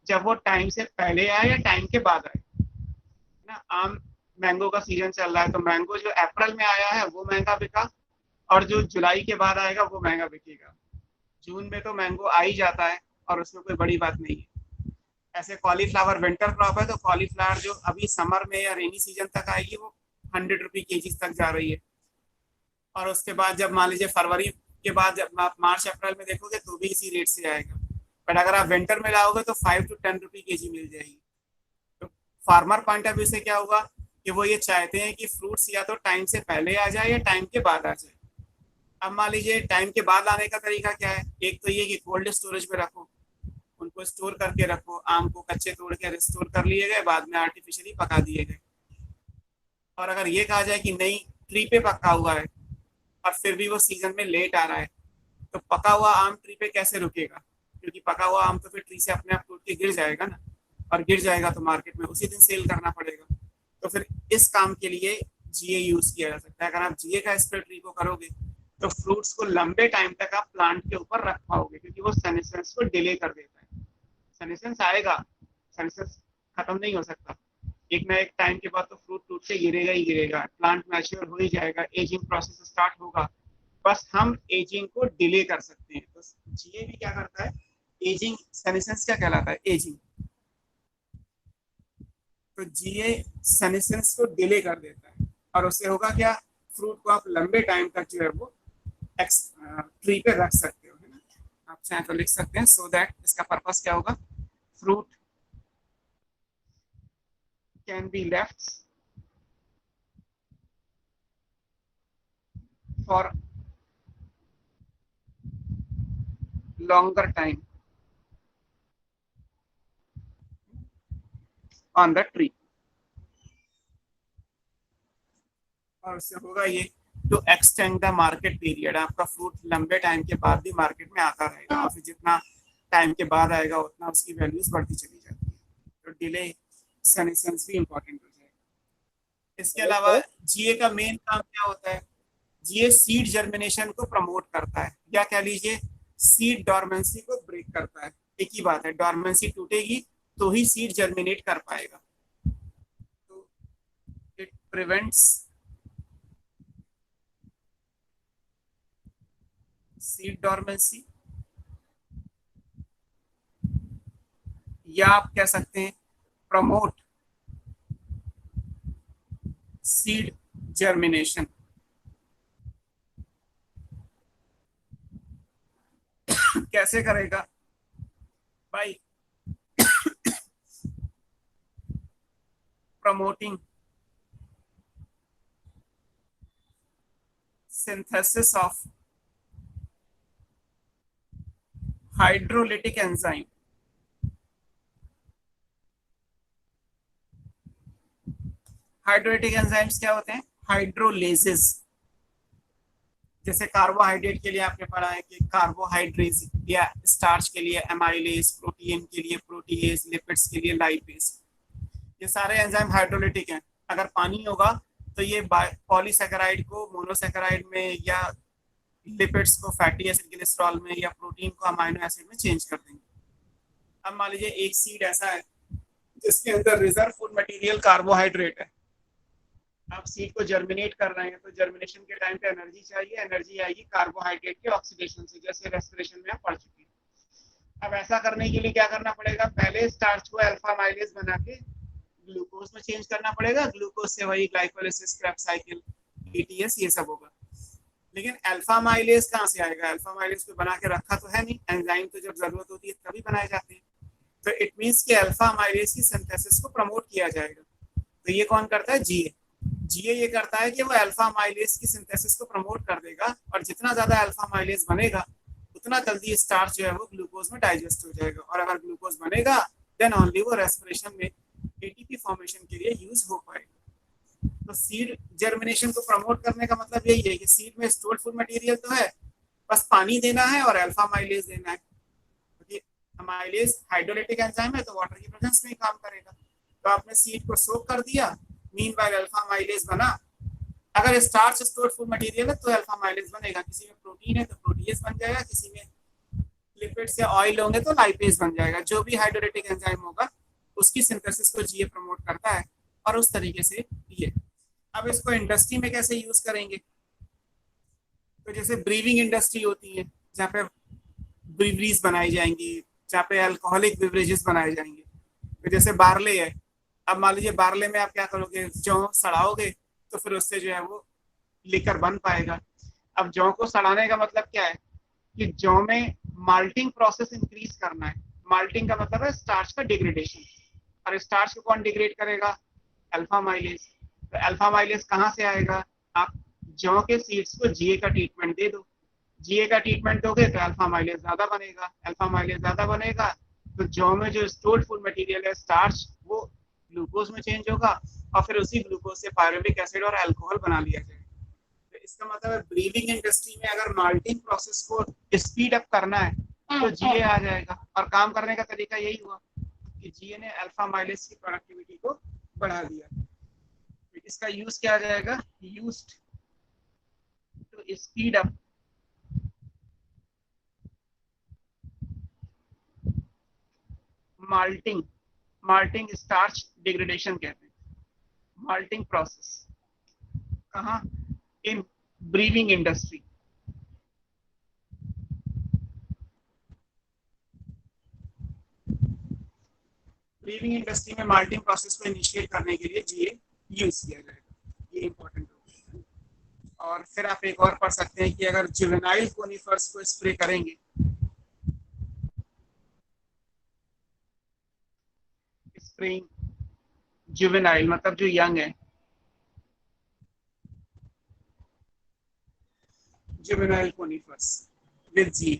S1: जब वो टाइम से पहले आए या टाइम के बाद आए ना। आम मैंगो का सीजन चल रहा है तो मैंगो जो अप्रैल में आया है वो महंगा बिका, और जो जुलाई के बाद आएगा वो महंगा बिकेगा। जून में तो मैंगो आ ही जाता है और उसमें कोई बड़ी बात नहीं है। ऐसे कॉलीफ्लावर विंटर क्रॉप है तो कॉलीफ्लावर जो अभी समर में या रेनी सीजन तक आएगी वो 100 रुपी केजी तक जा रही है। और उसके बाद जब मान लीजिए फरवरी के बाद जब आप मार्च अप्रैल में देखोगे तो भी इसी रेट से आएगा। बट अगर आप विंटर में लाओगे तो 5 to 10 रुपी केजी मिल जाएगी। तो फार्मर पॉइंट ऑफ व्यू से क्या होगा कि वो ये चाहते हैं कि फ्रूट्स या तो टाइम से पहले आ जाए या टाइम के बाद आ जाए। अब मान लीजिए टाइम के बाद लाने का तरीका क्या है, एक तो ये कि कोल्ड स्टोरेज में रखो, उनको स्टोर करके रखो, आम को कच्चे तोड़ के स्टोर कर लिए गए, बाद में आर्टिफिशियली पका दिए गए। और अगर ये कहा जाए कि नहीं, ट्री पे पका हुआ है और फिर भी वो सीजन में लेट आ रहा है, तो पका हुआ आम ट्री पे कैसे रुकेगा, क्योंकि पका हुआ आम तो फिर ट्री से अपने आप टूट के गिर जाएगा ना, और गिर जाएगा तो मार्केट में उसी दिन सेल करना पड़ेगा। तो फिर इस काम के लिए जीए यूज किया जा सकता है। अगर आप जीए का स्प्रे ट्री को करोगे तो फ्रूट्स को लंबे टाइम तक आप प्लांट के ऊपर रख पाओगे, क्योंकि वो सेनेसेंस को डिले कर देता है। सेनेसेंस आएगा, सेनेसेंस खत्म नहीं हो सकता, एक ना एक टाइम के बाद तो फ्रूट टूट के गिरेगा ही गिरेगा, प्लांट मैच्योर हो ही जाएगा, एजिंग प्रोसेस स्टार्ट होगा। बस हम एजिंग को डिले कर सकते हैं। तो जीए भी क्या करता है, एजिंग, सेनेसेंस क्या कहलाता है, एजिंग। तो जीए सेनेसेंस को डिले कर देता है और उससे होगा क्या, फ्रूट को आप लंबे टाइम तक जो है वो ट्री पे रख सकते हो, है ना। आप चाहे तो लिख सकते हैं, सो दैट इसका पर्पस क्या होगा, fruit can be left for longer time on the tree। और उससे होगा ये to extend the market period. आपका फ्रूट लंबे टाइम के बाद भी मार्केट में आता रहेगा और फिर जितना टाइम के बाद आएगा उतना उसकी वैल्यूज बढ़ती चली जाती है। तो डिले सनेसेंस भी इंपॉर्टेंट हो जाएगा। इसके अलावा जीए का मेन काम क्या होता है? जीए सीड जर्मिनेशन को प्रमोट करता है, या कह लीजिए सीड डॉर्मेंसी को ब्रेक करता है। एक ही बात है, डॉर्मेंसी टूटेगी तो ही सीड जर्मिनेट कर पाएगा। तो इट प्रिवेंट्स सीड डॉर्मेंसी, या आप कह सकते हैं प्रमोट सीड जर्मिनेशन। कैसे करेगा भाई? Promoting synthesis of hydrolytic enzyme. Hydrolytic enzymes क्या होते हैं? हाइड्रोलेजेस। जैसे कार्बोहाइड्रेट के लिए आपने पढ़ा है कि कार्बोहाइड्रेज, या स्टार्च के लिए एमाइलेज, प्रोटीन के लिए प्रोटीएज, लिपिड्स के लिए लाइपेज। ये सारे एंजाइम हाइड्रोलिटिक हैं। अगर पानी होगा तो ये पॉलीसैकेराइड को मोनोसैकेराइड में, या लिपिड्स को फैटी एसिड कोलेस्ट्रॉल में, या प्रोटीन को अमाइनो एसिड में चेंज कर देंगे। अब मान लीजिए एक सीड ऐसा है जिसके अंदर रिजर्व फूड मटेरियल कार्बोहाइड्रेट है। आप सीड को जर्मिनेट कर रहे हैं तो जर्मिनेशन के टाइम पे एनर्जी चाहिए, एनर्जी आएगी कार्बोहाइड्रेट के ऑक्सीडेशन से, जैसे रेस्पिरेशन में आप पढ़ चुके हैं। अब ऐसा करने के लिए क्या करना पड़ेगा? पहले स्टार्च को अल्फा माइलेज बना के ग्लूकोज में चेंज करना पड़ेगा, ग्लूकोज से वही ग्लाइकोलाइसिस, क्रेब्स साइकिल, ईटीएस, ये सब होगा। लेकिन अल्फा माइलेज कहाँ से आएगा? अल्फा माइलेज को बना के रखा तो है नहीं, एंजाइम तो जब जरूरत होती है तभी बनाए जाते हैं। तो इट मीन्स कि अल्फा माइलेज की सिंथेसिस को प्रमोट किया जाएगा। तो ये कौन करता है? जीए। जीए ये करता है कि वो अल्फा माइलेज की सिंथेसिस को प्रमोट कर देगा, और जितना ज्यादा अल्फा माइलेज बनेगा उतना जल्दी स्टार्च जो है वो ग्लूकोज में डाइजेस्ट हो जाएगा, और अगर ग्लूकोज बनेगा देन ओनली वो रेस्पिरेशन में एटीपी फॉर्मेशन के लिए यूज हो पाएगा। तो सीड जर्मिनेशन को प्रमोट करने का मतलब यही है कि सीड में स्टोर्ड फूड मटेरियल तो है, बस पानी देना है और अल्फा माइलेज देना है। क्योंकि माइलेज हाइड्रोलिटिक एंजाइम है तो वाटर की प्रेजेंस में ही काम करेगा। तो आपने सीड को सोक कर दिया, मीनवाइल अल्फा माइलेज बना। अगर स्टार्च स्टोर्ड फूड मटेरियल है तो अल्फा माइलेज बनेगा, किसी में प्रोटीन है तो प्रोटीएज बन जाएगा, किसी में लिपिड्स या ऑयल होंगे तो लाइपेज बन जाएगा। जो भी हाइड्रोलिटिक एंजाइम होगा उसकी सिंथेसिस को जीए प्रमोट करता है, और उस तरीके से ये। अब इसको इंडस्ट्री में कैसे यूज करेंगे? तो जैसे ब्रीविंग इंडस्ट्री होती है जहाँ पे ब्रीवरीज बनाई जाएंगी, जहाँ पे अल्कोहलिक बेवरेजेस बनाए जाएंगे। तो जैसे बार्ले है, अब मान लीजिए बार्ले में आप क्या करोगे? जौ सड़ाओगे तो फिर उससे जो है वो लिकर बन पाएगा। अब जौ को सड़ाने का मतलब क्या है? कि जौ में माल्टिंग प्रोसेस इंक्रीज करना है। माल्टिंग का मतलब है स्टार्च का डिग्रेडेशन, और स्टार्च को कौन डिग्रेड करेगा? Alpha mileage. तो अल्फा माइलेज कहाँ से आएगा? आप जौ के सीड्स को जीए का ट्रीटमेंट दे दो, जीए का ट्रीटमेंट दोगे तो अल्फा माइलेज ज्यादा बनेगा। अल्फा माइलेज ज्यादा बनेगा तो जौ में जो स्टोर्ड फूड मटेरियल है स्टार्च, वो ग्लूकोज में चेंज होगा, और फिर उसी ग्लूकोज से पायरुविक एसिड और अल्कोहल बना लिया जाएगा। तो इसका मतलब है ब्रीविंग इंडस्ट्री में अगर माल्टिंग प्रोसेस को स्पीड अप करना है तो जीए आ जाएगा। और काम करने का तरीका यही हुआ कि जीए ने अल्फा माइलेज की प्रोडक्टिविटी को बढ़ा दिया। इसका यूज क्या आ जाएगा? Used to speed up malting. Malting starch degradation कहते हैं, माल्टिंग प्रोसेस। कहाँ? In brewing industry. Brewing industry में माल्टिंग प्रोसेस को इनिशिएट करने के लिए जीए यूज किया जाएगा। ये इंपॉर्टेंट है। और फिर आप एक और पढ़ सकते हैं कि अगर जुवेनाइल कोनिफर्स को स्प्रे करेंगे, स्प्रेइंग जुवेनाइल मतलब जो यंग है, जुवेनाइल कोनिफर्स विद जी,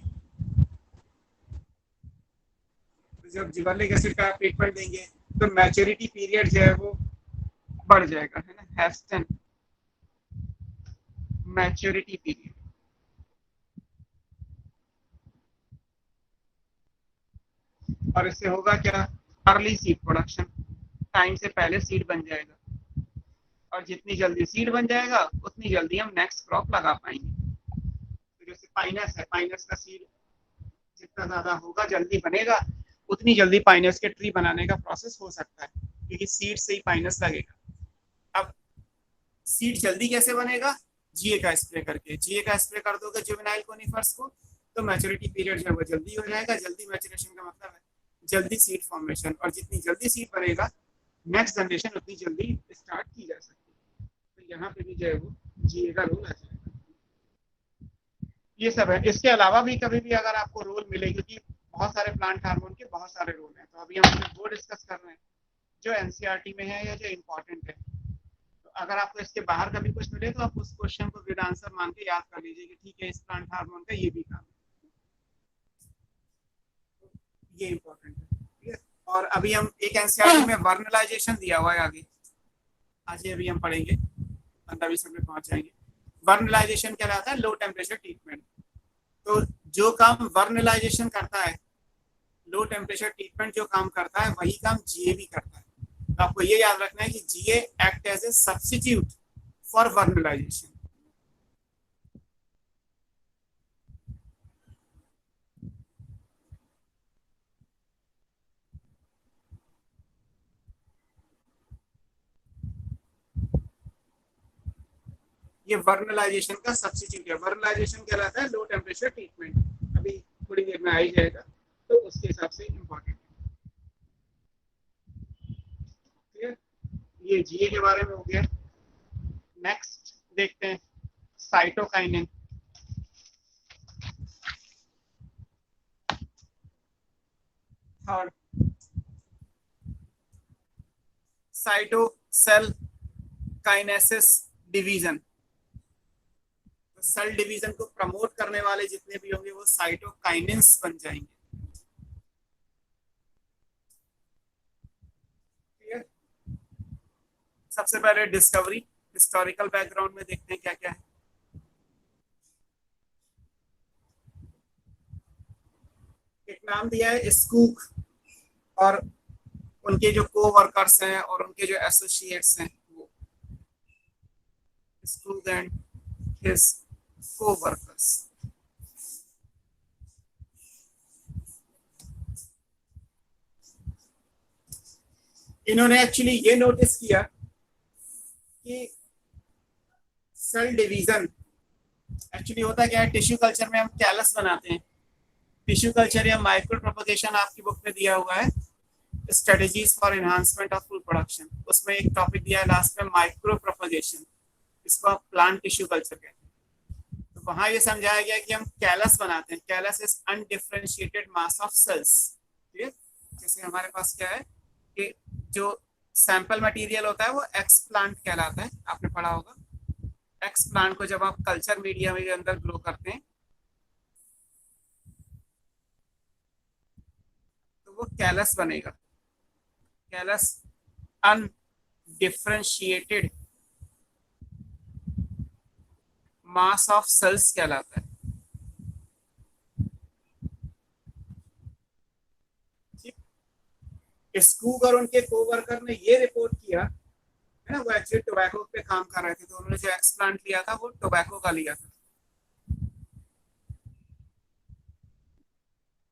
S1: जब जिबरेलिक एसिड का ट्रीटमेंट देंगे तो मैच्योरिटी पीरियड जो है वो बढ़ जाएगा, है ना? Hasten maturity period. और इससे होगा क्या, अर्ली सीड प्रोडक्शन, टाइम से पहले सीड बन जाएगा, और जितनी जल्दी सीड बन जाएगा उतनी जल्दी हम नेक्स्ट क्रॉप लगा पाएंगे। तो जैसे पाइनस है, पाइनस का सीड जितना ज्यादा होगा जल्दी बनेगा, उतनी जल्दी पाइनस के ट्री बनाने का प्रोसेस हो सकता है, क्योंकि सीड से ही पाइनस लगेगा। अब सीड जल्दी कैसे बनेगा, जीए का स्प्रे करके। जीए का स्प्रे कर दोगे जुवेनाइल कोनिफर्स को, तो मैच्योरिटी पीरियड जो है वो जल्दी हो जाएगा। जल्दी मैच्योरेशन का मतलब है जल्दी सीड फॉर्मेशन, और जितनी जल्दी सीड बनेगा नेक्स्ट जनरेशन उतनी जल्दी स्टार्ट की जा सकती है। तो यहाँ पे भी जो है वो जीए का रोल आ जाएगा। ये सब है। इसके अलावा भी कभी भी अगर आपको रोल मिले, क्योंकि बहुत सारे प्लांट हार्मोन के बहुत सारे रोल हैं, तो अभी हम वो डिस्कस कर रहे हैं जो एनसीईआरटी में है या जो इम्पोर्टेंट है। तो अगर आपको इसके बाहर कभी कुछ मिले तो आप उस क्वेश्चन को विद आंसर मान के याद कर लीजिए कि ठीक है, इस प्लांट हार्मोन का ये भी काम है, ये इम्पोर्टेंट है, ठीक है। और अभी हम एक एनसीईआरटी में वर्नलाइजेशन दिया हुआ है आगे, आज ये अभी हम पढ़ेंगे, 15-20 मिनट में पहुंच जाएंगे। वर्नलाइजेशन क्या रहता है, लो टेम्परेचर ट्रीटमेंट। तो जो काम वर्नलाइजेशन करता है, लो टेम्परेचर ट्रीटमेंट जो काम करता है, वही काम जीए भी करता है। तो आपको ये याद रखना है कि GA act as a substitute for vernalization. ये वर्नलाइजेशन का सब्स्टिट्यूट है। वर्नलाइजेशन क्या रहता है, लो टेम्परेचर ट्रीटमेंट। अभी थोड़ी देर में आ ही जाएगा, तो उसके हिसाब से इम्पोर्टेंट है। ये जीए के बारे में हो गया। नेक्स्ट देखते हैं cytokinin. Third, cyto cell kinesis division. तो सेल डिवीजन को प्रमोट करने वाले जितने भी होंगे वो साइटोकाइनिन्स बन जाएंगे। सबसे पहले डिस्कवरी, हिस्टोरिकल बैकग्राउंड में देखते हैं क्या क्या है। एक नाम दिया है स्कूक, और उनके जो को वर्कर्स हैं और उनके जो एसोसिएट्स हैं, वो स्कूक एंड हिज को वर्कर्स। इन्होंने एक्चुअली ये नोटिस किया कि सेल डिवीजन एक्चुअली होता क्या है, टिश्यू कल्चर में हम कैलस बनाते हैं। टिश्यू कल्चर या माइक्रो प्रोपगेशन आपकी बुक में दिया हुआ है, strategies for enhancement of food production. उसमें एक टॉपिक दिया है लास्ट में, माइक्रो प्रोपगेशन, इसको आप प्लांट टिश्यू कल्चर कहते हैं। तो वहां ये समझाया गया कि हम कैलस बनाते हैं। Callus is undifferentiated mass of cells. ठीक है, जैसे हमारे पास क्या है कि जो सैंपल मटेरियल होता है वो एक्स प्लांट कहलाता है, आपने पढ़ा होगा। एक्स प्लांट को जब आप कल्चर मीडिया के अंदर ग्रो करते हैं तो वो कैलस बनेगा। Callus undifferentiated mass of cells कहलाता है। स्कूग और उनके कोवर्कर ने ये रिपोर्ट किया है ना, वो एक्चुअली टोबैको पे काम कर रहे थे, तो उन्होंने जो एक्सप्लांट लिया था वो टोबैको का लिया था,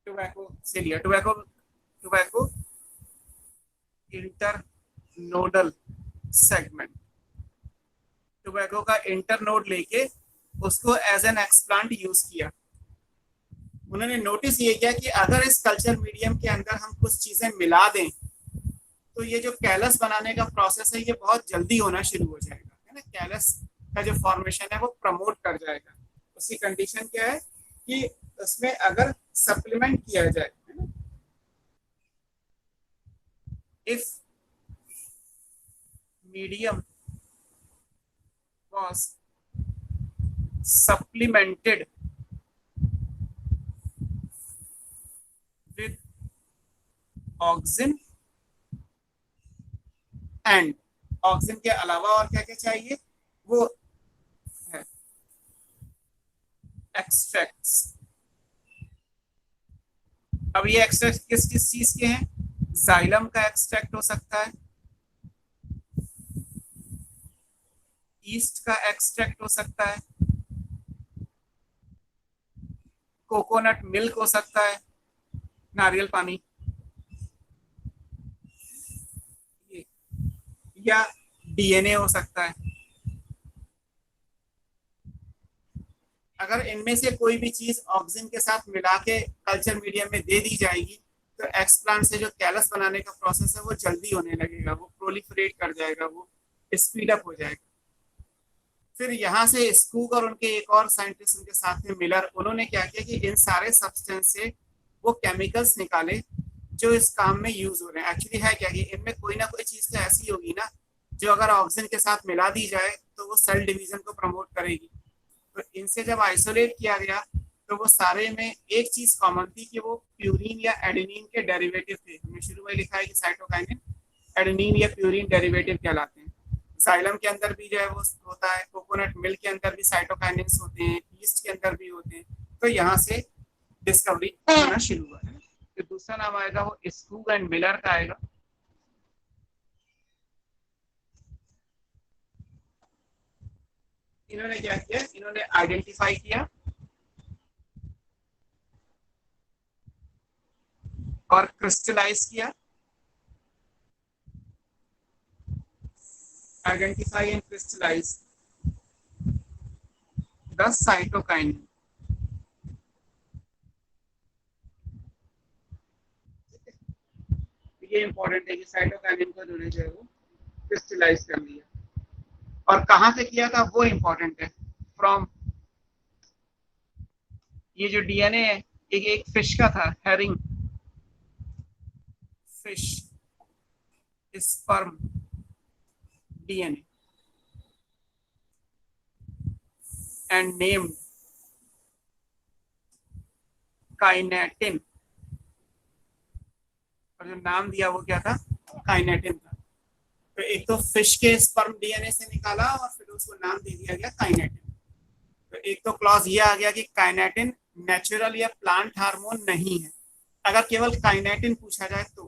S1: टोबैको से लिया। Tobacco tobacco internodal segment, tobacco का इंटरनोड लेके उसको एज एन एक्सप्लांट यूज किया। उन्होंने नोटिस ये किया कि अगर इस कल्चर मीडियम के अंदर हम कुछ चीजें मिला दें तो ये जो कैलस बनाने का प्रोसेस है ये बहुत जल्दी होना शुरू हो जाएगा, है ना। कैलस का जो फॉर्मेशन है वो प्रमोट कर जाएगा। उसकी कंडीशन क्या है कि उसमें अगर सप्लीमेंट किया जाए, है ना, if medium was supplemented with auxin and, auxin के अलावा और क्या क्या चाहिए वो है एक्सट्रैक्ट्स। अब ये एक्सट्रैक्ट किस किस चीज के हैं? जाइलम का एक्सट्रैक्ट हो सकता है, ईस्ट का एक्सट्रैक्ट हो सकता है, कोकोनट मिल्क हो सकता है, नारियल पानी, या डीएनए हो सकता है। अगर इनमें से कोई भी चीज ऑक्सीजन के साथ मिला के कल्चर मीडियम में दे दी जाएगी तो एक्सप्लांट से जो कैलस बनाने का प्रोसेस है वो जल्दी होने लगेगा, वो प्रोलिफरेट कर जाएगा, वो स्पीड अप हो जाएगा। फिर यहाँ से स्कूग और उनके एक और साइंटिस्ट उनके साथ में मिलर, उन्होंने क्या किया कि इन सारे सब्सटेंस से वो केमिकल्स निकाले जो इस काम में यूज हो रहे हैं। एक्चुअली है क्या कि इनमें कोई ना कोई चीज तो ऐसी होगी ना जो अगर ऑक्सीजन के साथ मिला दी जाए तो वो सेल डिवीजन को प्रमोट करेगी। तो इनसे जब आइसोलेट किया गया तो वो सारे में एक चीज कॉमन थी कि वो प्यूरिन या एडेनिन के डेरिवेटिव थे। हमने शुरू में लिखा है कि साइटोकाइनिन एडेनिन या प्यूरिन डेरिवेटिव कहलाते हैं। जाइलम के अंदर भी जो है वो होता है, कोकोनट मिल्क के अंदर भी साइटोकाइनिन्स होते हैं, ईस्ट के अंदर भी होते हैं। तो यहाँ से डिस्कवरी होना शुरू हुआ है। तो दूसरा नाम आएगा वो स्कूग एंड मिलर का आएगा। इन्होंने क्या किया, इन्होंने आइडेंटिफाई किया और क्रिस्टलाइज किया, identify and crystallize the cytokinin. ये इंपॉर्टेंट है कि साइटोकाइनिन को जो है वो क्रिस्टलाइज कर लिया। और कहां से किया था वो इंपॉर्टेंट है, फ्रॉम, ये जो डीएनए है एक फिश का था, herring fish sperm DNA and named kinetin. और जो नाम दिया वो क्या था, काइनेटिन था। तो एक तो फिश के स्पर्म डीएनए से निकाला और फिर उसको नाम दे दिया गया काइनेटिन। तो एक तो क्लॉज ये आ गया कि काइनेटिन नेचुरल या प्लांट हार्मोन नहीं है। अगर केवल काइनेटिन पूछा जाए तो,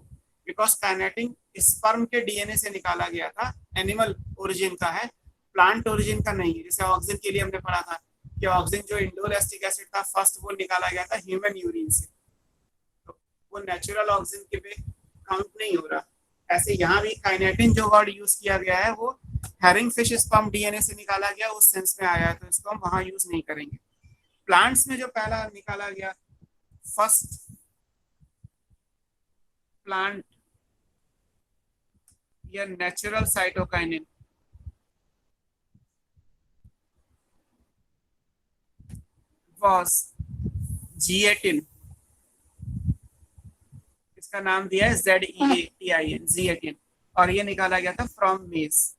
S1: बिकॉज काइनेटिन स्पर्म के डीएनए से निकाला गया था, एनिमल ओरिजिन का है, प्लांट ओरिजिन का नहीं है। जैसे ऑक्सीजन के लिए हमने पढ़ा था कि ऑक्सीजन जो इंडोल एसिटिक एसिड था फर्स्ट वो निकाला गया था ह्यूमन यूरिन से, तो वो नेचुरल ऑक्सीजन के पे काउंट नहीं हो रहा। ऐसे यहाँ भी काइनेटिन जो वर्ड यूज किया गया है वो हेरिंग फिश स्पर्म डीएनए से निकाला गया, उस सेंस में आया है, तो इसको हम वहां यूज नहीं करेंगे। प्लांट्स में जो पहला निकाला गया फर्स्ट प्लांट या नेचुरल साइटोकाइनिन वाज जिएटिन। इसका नाम दिया है ZEATIN, जिएटिन, और ये निकाला गया था फ्रॉम मेज।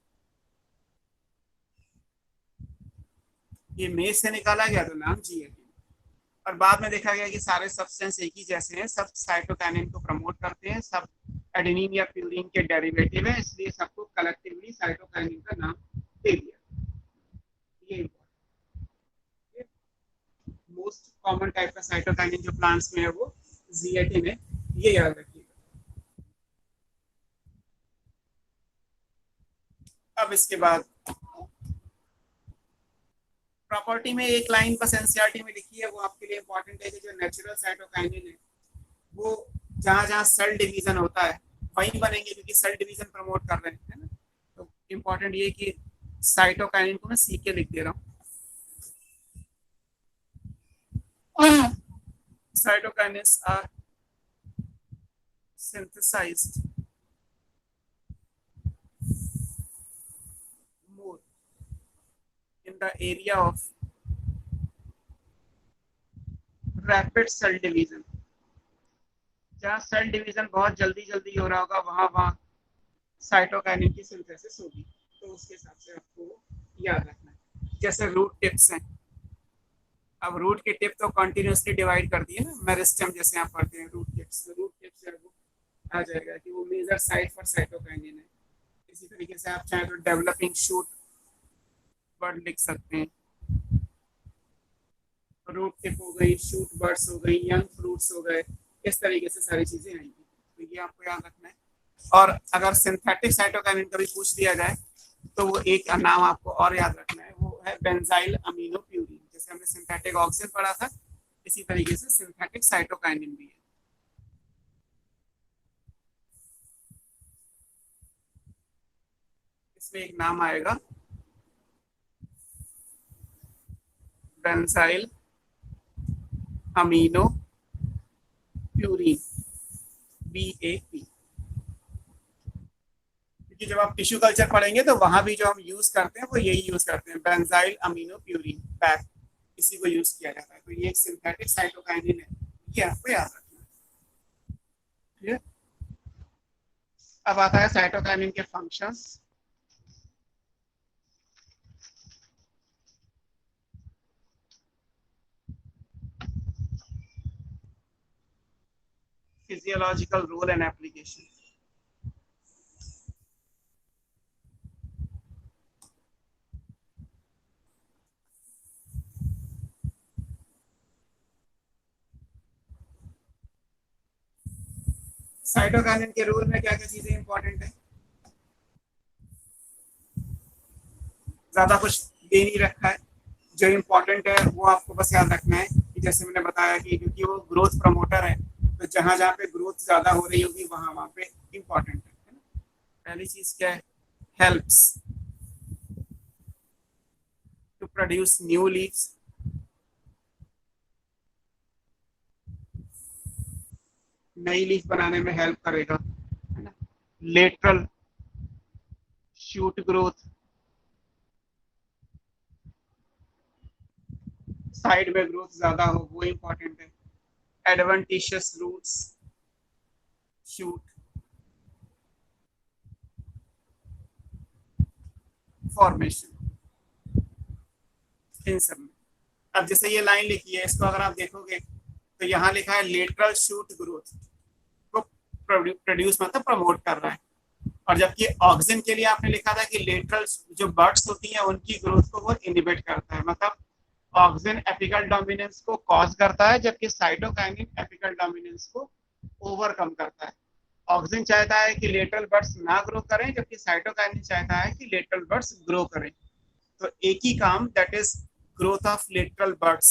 S1: ये मेज से निकाला गया तो नाम जिएटिन। और बाद में देखा गया कि सारे सब्सटेंस एक ही जैसे हैं, सब साइटोकाइनिन को प्रमोट करते हैं, सब एडेनिन या प्यूरिन के डेरिवेटिव है, इसलिए सबको कलेक्टिवली साइटोकाइनिन का नाम दे दिया। ये मोस्ट कॉमन टाइप का साइटोकाइनिन जो प्लांट्स में है वो जिएटिन है, ये याद रखिएगा। अब इसके बाद प्रॉपर्टी में एक लाइन बस एनसीईआरटी में लिखी है, वो आपके लिए इंपॉर्टेंट है कि जो नेचुरल साइटोकाइनिन है वो जहां जहां सेल डिवीजन होता है वहीं बनेंगे, क्योंकि सेल डिवीजन प्रमोट कर रहे हैं ना। तो इंपॉर्टेंट ये कि साइटोकाइनिन को मैं सी के लिख दे रहा हूँ। Cytokines are synthesized more in the area of rapid cell division। जहाँ सेल डिवीजन बहुत जल्दी जल्दी हो रहा होगा वहां वहां साइटोकाइनिन की सिंथेसिस होगी। तो उसके हिसाब से आपको याद रखना है। जैसे रूट टिप्स हैं, अब रूट के टिप तो कंटिन्यूसली डिवाइड कर दिए ना, मेरिस्टेम जैसे आप पढ़ते हैं रूट टिप्स, तो रूट टिप्स है वो आ जाएगा कि वो मेजर साइट फॉर साइटोकाइनिन है। इसी तरीके से आप चाहे तो डेवलपिंग शूट वर्ड लिख सकते हैं। रूट टिप हो गई, शूट बर्ड्स हो गई, यंग फ्रूट्स हो गए, इस तरीके से सारी चीजें आएंगी। तो ये आपको याद रखना है। और अगर सिंथेटिक साइटोकाइनिन कभी पूछ लिया जाए तो वो एक नाम आपको और याद रखना है, वो है बेंजाइल अमीनो प्यूरिन। जैसे हमने सिंथेटिक ऑक्सीजन पढ़ा था, इसी तरीके से सिंथेटिक साइटोकाइनिन भी है। इसमें एक नाम आएगा बेंजाइल अमीनो प्यूरिन, BAP। क्योंकि जब आप टिश्यू कल्चर पढ़ेंगे तो वहां भी जो हम यूज करते हैं वो यही यूज करते हैं, बेंजाइल अमीनो प्यूरिन, बैक, इसी को यूज किया जाता है। तो ये एक सिंथेटिक साइटोकाइनिन है, ये आपको याद रखना है। अब आता है साइटोकाइनिन के functions. Physiological role and application. Cytokinin के रोल में क्या क्या चीजें इंपॉर्टेंट है, ज्यादा कुछ दे नहीं रखा है। जो इम्पोर्टेंट है वो आपको बस याद रखना है कि जैसे मैंने बताया कि क्योंकि वो ग्रोथ प्रमोटर है, तो जहां जहां पे ग्रोथ ज्यादा हो रही होगी वहां वहां पे इम्पोर्टेंट है ना। पहली चीज क्या है, helps to produce new leaves, नई लीफ बनाने में हेल्प करेगा, है ना। लेटरल शूट ग्रोथ, साइड में ग्रोथ ज्यादा हो वो इम्पोर्टेंट है। एडवेंटिशियस रूट्स शूट फॉर्मेशन, इन सब में। अब जैसे ये लाइन लिखी है, इसको अगर आप देखोगे तो यहाँ लिखा है लेटरल शूट ग्रोथ, को प्रोड्यूस मतलब प्रमोट कर रहा है। और जबकि ऑक्सिन के लिए आपने लिखा था कि लेटरल जो बर्ड्स होती हैं उनकी ग्रोथ को वो इनहिबिट करता है, मतलब ऑक्सिन एपिकल डोमिनेंस को कॉज करता है, जबकि साइटोकाइनिन एपिकल डोमिनेंस को ओवरकम करता है। ऑक्सिन चाहता है कि लेटरल बर्ड्स ना ग्रो करें, जबकि साइटोकाइनिन चाहता है कि लेटरल बर्ड्स ग्रो करें। तो एक ही काम, that is growth of lateral birds,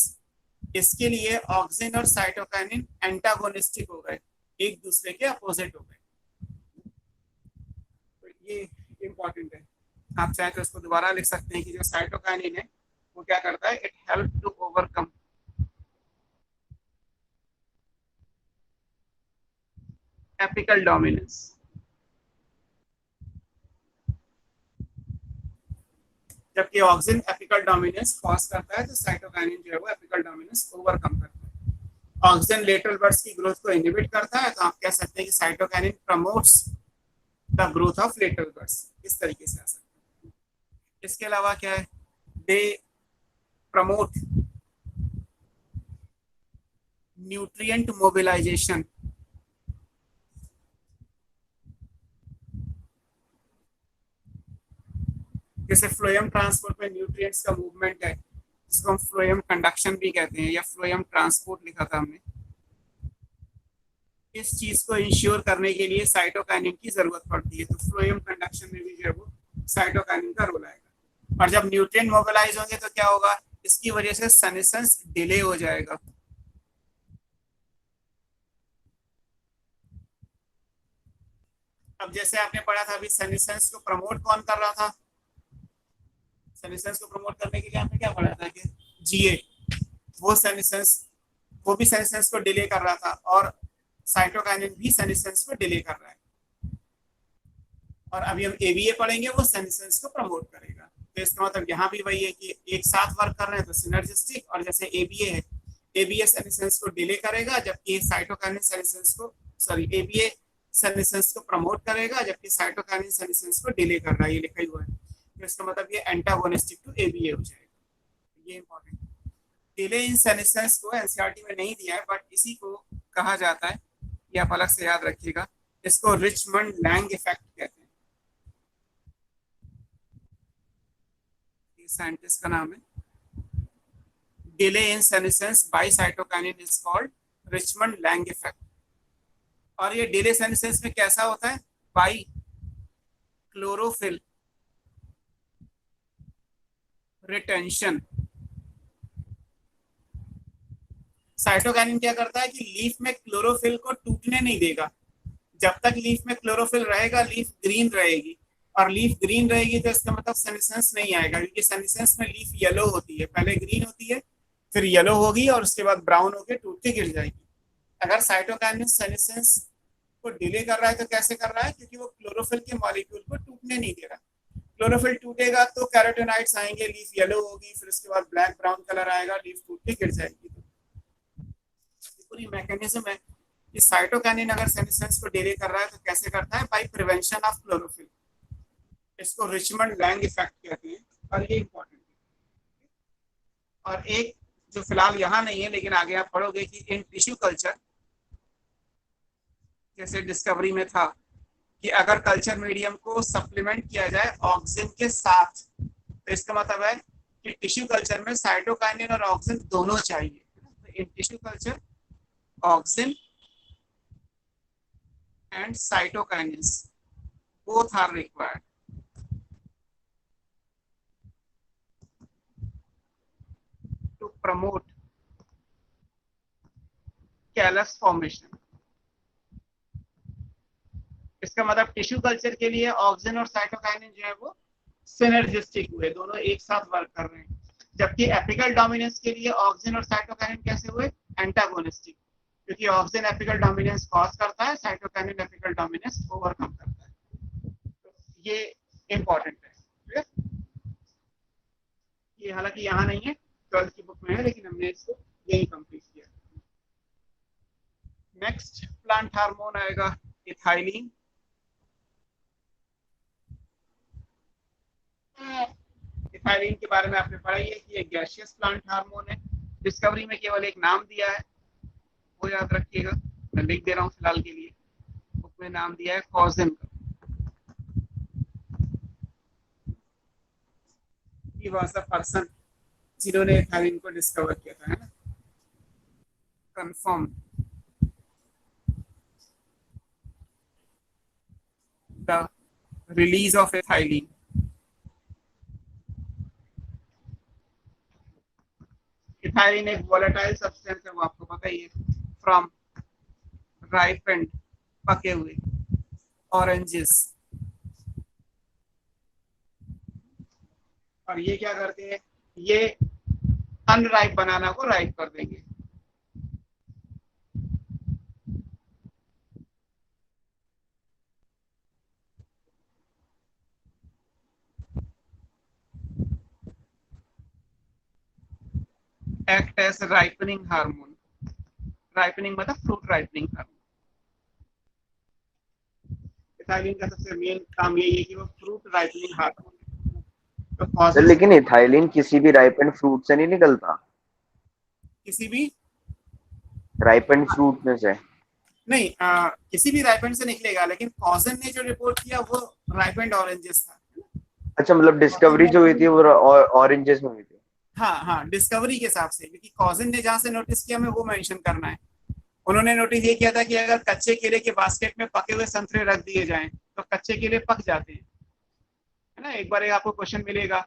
S1: इसके लिए ऑक्सिन और साइटोकाइनिन एंटागोनिस्टिक हो गए, एक दूसरे के अपोजिट हो गए। तो ये इंपॉर्टेंट है। आप चाहे तो इसको दोबारा लिख सकते हैं कि जो साइटोकाइनिन है वो क्या करता है, it help to overcome apical dominance. जबकि ऑक्सिन एपिकल डोमिनेंस कॉज करता है, तो साइटोकाइनिन जो है वो एपिकल डोमिनेंस ओवरकम करता है। ऑक्सिन लेटरल बर्ड्स की ग्रोथ को इनहिबिट करता है, तो आप कह सकते हैं कि cytokinin promotes the growth of lateral birds, इस तरीके से आ सकता है। इसके अलावा क्या है, दे प्रमोट न्यूट्रिएंट मोबिलाइजेशन, जैसे फ्लोएम ट्रांसपोर्ट में न्यूट्रिएंट्स का मूवमेंट है, जिसको हम फ्लोएम कंडक्शन भी कहते हैं, या फ्लोएम ट्रांसपोर्ट लिखा था हमने। इस चीज को इंश्योर करने के लिए साइटोकाइनिन की जरूरत पड़ती है, तो फ्लोएम कंडक्शन में भी जो है वो साइटोकाइनिन का रोल आएगा। और जब न्यूट्रिएंट मोबिलाइज होंगे तो क्या होगा, इसकी वजह से सेनेसेंस डिले हो जाएगा। अब जैसे आपने पढ़ा था अभी, सेनेसेंस को प्रमोट कौन कर रहा था, सेनेसेंस को प्रमोट करने के लिए आपने क्या पढ़ा था कि GA, वो सेनेसेंस, वो भी सेनेसेंस को डिले कर रहा था, और साइटोकाइनिन भी सेनेसेंस को डिले कर रहा है। और अभी हम ABA पढ़ेंगे, वो सेनेसेंस को प्रमोट करेगा। तो इसका मतलब यहाँ भी वही है कि एक साथ वर्क कर रहे हैं तो सिनर्जिस्टिक। और जैसे ABA है, ABA सेनेसेंस को डिले करेगा, जबकि साइटोकाइनिन सेनेसेंस को, सॉरी, ABA सेनेसेंस को प्रमोट करेगा, जबकि साइटोकाइनिन सेनेसेंस को डिले कर रहा है, ये लिखा हुआ है। तो इसका मतलब ये एंटागोनिस्टिक टू ABA हो जाएगा। ये इंपॉर्टेंट, डिले इन सेनेसेंस को एनसीईआरटी में नहीं दिया है, बट इसी को कहा जाता है, ये आप अलग से याद रखिएगा। इसको रिचमंड लैंग इफेक्ट कहते हैं, ये साइंटिस्ट का नाम है, delay in senescence by cytokinin is called Richmond Lang effect. और ये डिले सेनेसेंस में कैसा होता है? By chlorophyll retention. साइटोकाइनिन क्या करता है कि लीफ में क्लोरोफिल को टूटने नहीं देगा। जब तक लीफ में क्लोरोफिल रहेगा लीफ ग्रीन रहेगी, और लीफ ग्रीन रहेगी तो इसका मतलब सेनेसेंस नहीं आएगा, क्योंकि सेनेसेंस में लीफ येलो होती है, पहले ग्रीन होती है फिर येलो होगी और उसके बाद ब्राउन होकर टूट के गिर जाएगी। अगर साइटोकाइनिन सेनेसेंस को डिले कर रहा है तो कैसे कर रहा है? क्योंकि वो क्लोरोफिल के मॉलिक्यूल को टूटने नहीं दे रहा। क्लोरोफिल टूटेगा तो कैरोटीनॉइड्स आएंगे, लीफ येलो होगी, फिर उसके बाद ब्लैक ब्राउन कलर आएगा, लीफ टूट के गिर जाएगी। पूरी मैकेनिज्म है कि साइटोकाइनिन अगर सेनेसेंस को डिले कर रहा है तो कैसे करता है? By prevention of chlorophyll. इसको रिचमंड लैंग इफेक्ट कहते हैं और ये इंपॉर्टेंट है। और एक जो फिलहाल यहाँ नहीं है लेकिन आगे आप पढ़ोगे कि इन टिश्यू कल्चर, जैसे डिस्कवरी में था कि अगर कल्चर मीडियम को सप्लीमेंट किया जाए ऑक्सीजन के साथ, तो इसका मतलब है कि टिश्यू कल्चर में साइटोकाइनिन और ऑक्सीजन दोनों चाहिए। तो in tissue culture oxygen and cytokinins both are required to promote callus formation। इसका मतलब टिश्यू कल्चर के लिए ऑक्सीजन और साइटोकाइनिन जो है वो सिनर्जिस्टिक हुए, दोनों एक साथ वर्क कर रहे हैं। जबकि एपिकल डोमिनेंस के लिए ऑक्सीजन और साइटोकाइनिन कैसे हुए? एंटागोनिस्टिक, क्योंकि ऑक्सीजन एपिकल डोमिनेंस कॉज करता है, साइटोकाइनिन एपिकल डोमिनेंस ओवरकम करता है। तो ये इंपॉर्टेंट है। ये हालांकि यहाँ नहीं है, 12th की बुक में है, लेकिन हमने इसको यही कंप्लीट किया। नेक्स्ट प्लांट हार्मोन आएगा इथाइलिन। इथाइलिन के बारे में आपने पढ़ा ही है कि ये गैसियस प्लांट हार्मोन है। डिस्कवरी में केवल एक नाम दिया है, वो याद रखिएगा, मैं लिख दे रहा हूँ फिलहाल के लिए। बुक में नाम दिया है कॉजन का। He was the person जिन्होंने इथाइलिन को डिस्कवर किया था, है ना? Confirm the release of ethylene. Ethylene एक वोलेटाइल सब्सटेंस है, वो आपको पता ही है, फ्रॉम राइपेंड पके हुए ऑरेंजेस। और ये क्या करते हैं? ये अनराइप बनाना को राइप कर देंगे। Act as ripening hormone. Ripening मतलब फ्रूट राइपनिंग हार्मोन। इथाइलिन का सबसे मेन काम यही है कि वो फ्रूट राइपनिंग हार्मोन है। तो
S3: लेकिन इथाइलिन किसी भी राइपेंड फ्रूट से नहीं निकलता?
S1: किसी भी
S3: राइपेंड फ्रूट में से
S1: नहीं, किसी भी राइपेंड से निकलेगा, लेकिन कॉजन ने जो रिपोर्ट किया वो राइपेंड ऑरेंजेस था।
S3: अच्छा, मतलब डिस्कवरी जो हुई थी वो ऑरेंजेस में हुई थी?
S1: हाँ हाँ, डिस्कवरी के हिसाब से, क्योंकि कॉजन ने जहाँ से नोटिस किया हमें वो मेंशन करना है। उन्होंने नोटिस ये किया था कि अगर कच्चे केले के बास्केट में पके हुए संतरे रख दिए जाएं तो कच्चे केले पक जाते हैं, है ना? एक बार एक आपको क्वेश्चन मिलेगा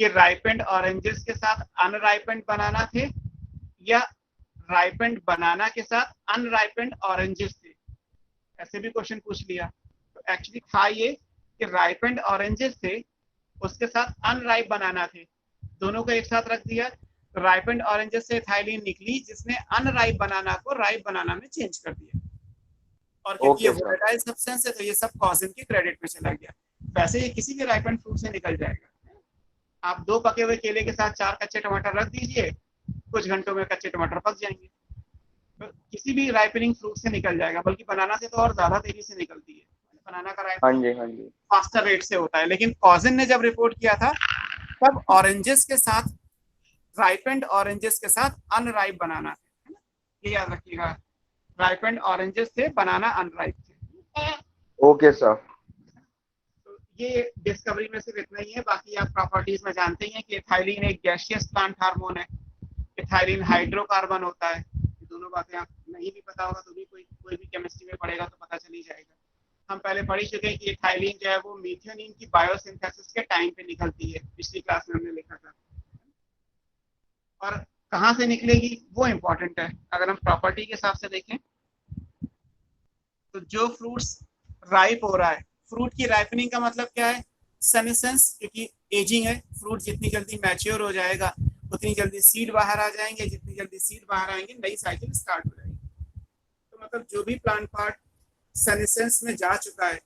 S1: कि राइपेंड ऑरेंजेस के साथ अनराइपेंड बनाना थे या राइपेंड बनाना के साथ अनराइपेंड ऑरेंजेस थे, ऐसे भी क्वेश्चन पूछ लिया। तो एक्चुअली था ये कि राइपेंड ऑरेंजेस थे, उसके साथ अनराइप बनाना थे, दोनों को एक साथ रख दिया। तो राइपेंड ऑरेंजेस से इथाइलिन निकली जिसने अनराइप बनाना को राइप बनाना में चेंज कर दिया। और क्योंकि ये वोलेटाइल सब्सटेंस है तो ये सब कॉजन के क्रेडिट में चला गया। वैसे ये किसी भी राइपेंड फ्रूट से निकल जाएगा। आप 2 पके हुए केले के साथ 4 कच्चे टमाटर रख दीजिए, कुछ घंटों में कच्चे टमाटर पक जाएंगे। तो किसी भी राइपनिंग फ्रूट से निकल जाएगा, बल्कि बनाना से तो और ज्यादा तेजी से निकलती है। बनाना का राइपनिंग फास्टर रेट से होता है, लेकिन कॉजन ने जब रिपोर्ट किया था तब ऑरेंजेस के साथ, राइपेंड ऑरेंजेस के साथ अनराइप बनाना है ना, ये याद रखिएगा। राइपेंड ऑरेंजेस थे, बनाना अनराइप थे।
S3: Okay sir.
S1: तो ये डिस्कवरी में सिर्फ इतना ही है, बाकी आप प्रॉपर्टीज में जानते ही हैं कि इथाइलिन एक गैसियस प्लांट हार्मोन है। इथाइलिन हाइड्रोकार्बन होता है। ये दोनों बातें आप नहीं भी पता होगा तो भी कोई भी केमिस्ट्री में पढ़ेगा तो पता चल ही जाएगा। हम पहले पढ़ ही चुके हैं कि इथाइलिन जो है वो मीथेनिन की बायोसिंथेसिस के टाइम पे निकलती है, पिछली क्लास में हमने लिखा था। और कहाँ से निकलेगी वो इम्पोर्टेंट है। अगर हम प्रॉपर्टी के हिसाब से देखें तो जो फ्रूट्स राइप हो रहा है, फ्रूट की राइपनिंग का मतलब क्या है, सेनेसेंस, क्योंकि एजिंग है, फ्रूट जितनी जल्दी मैच्योर हो जाएगा उतनी जल्दी सीड बाहर आ जाएंगे, जितनी जल्दी सीड बाहर आएंगे नई साइकिल स्टार्ट हो जाएगी। तो मतलब जो भी प्लांट पार्ट सेनेसेंस में जा चुका है,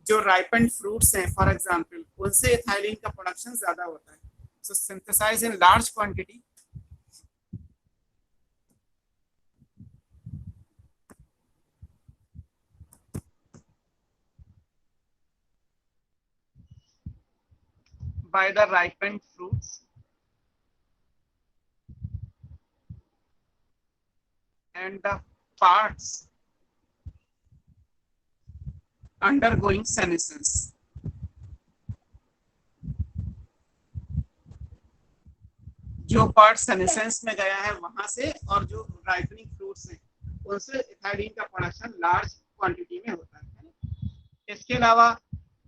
S1: जो राइपेंड फ्रूट्स हैं फॉर एग्जांपल, उनसे इथाइलिन का प्रोडक्शन ज्यादा होता है। So synthesize in large quantity by the ripened fruits and the parts undergoing senescence. जो पार्ट सेनेसेंस में गया है वहां से और जो राइपनिंग फ्रूट्स हैं उनसे इथाइलिन का प्रोडक्शन लार्ज क्वांटिटी में होता है। इसके अलावा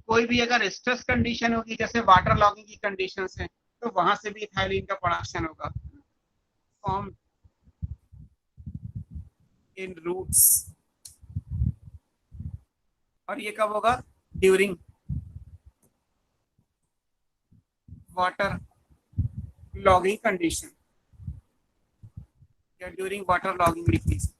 S1: कोई भी अगर स्ट्रेस कंडीशन होगी, जैसे वाटर लॉगिंग की कंडीशंस हैं, तो वहां से भी इथाइलिन का प्रोडक्शन होगा फॉर्म इन रूट्स। और ये कब होगा, ड्यूरिंग वाटर लॉगिंग कंडीशन या ड्यूरिंग वाटर लॉगिंग डिक्रीज।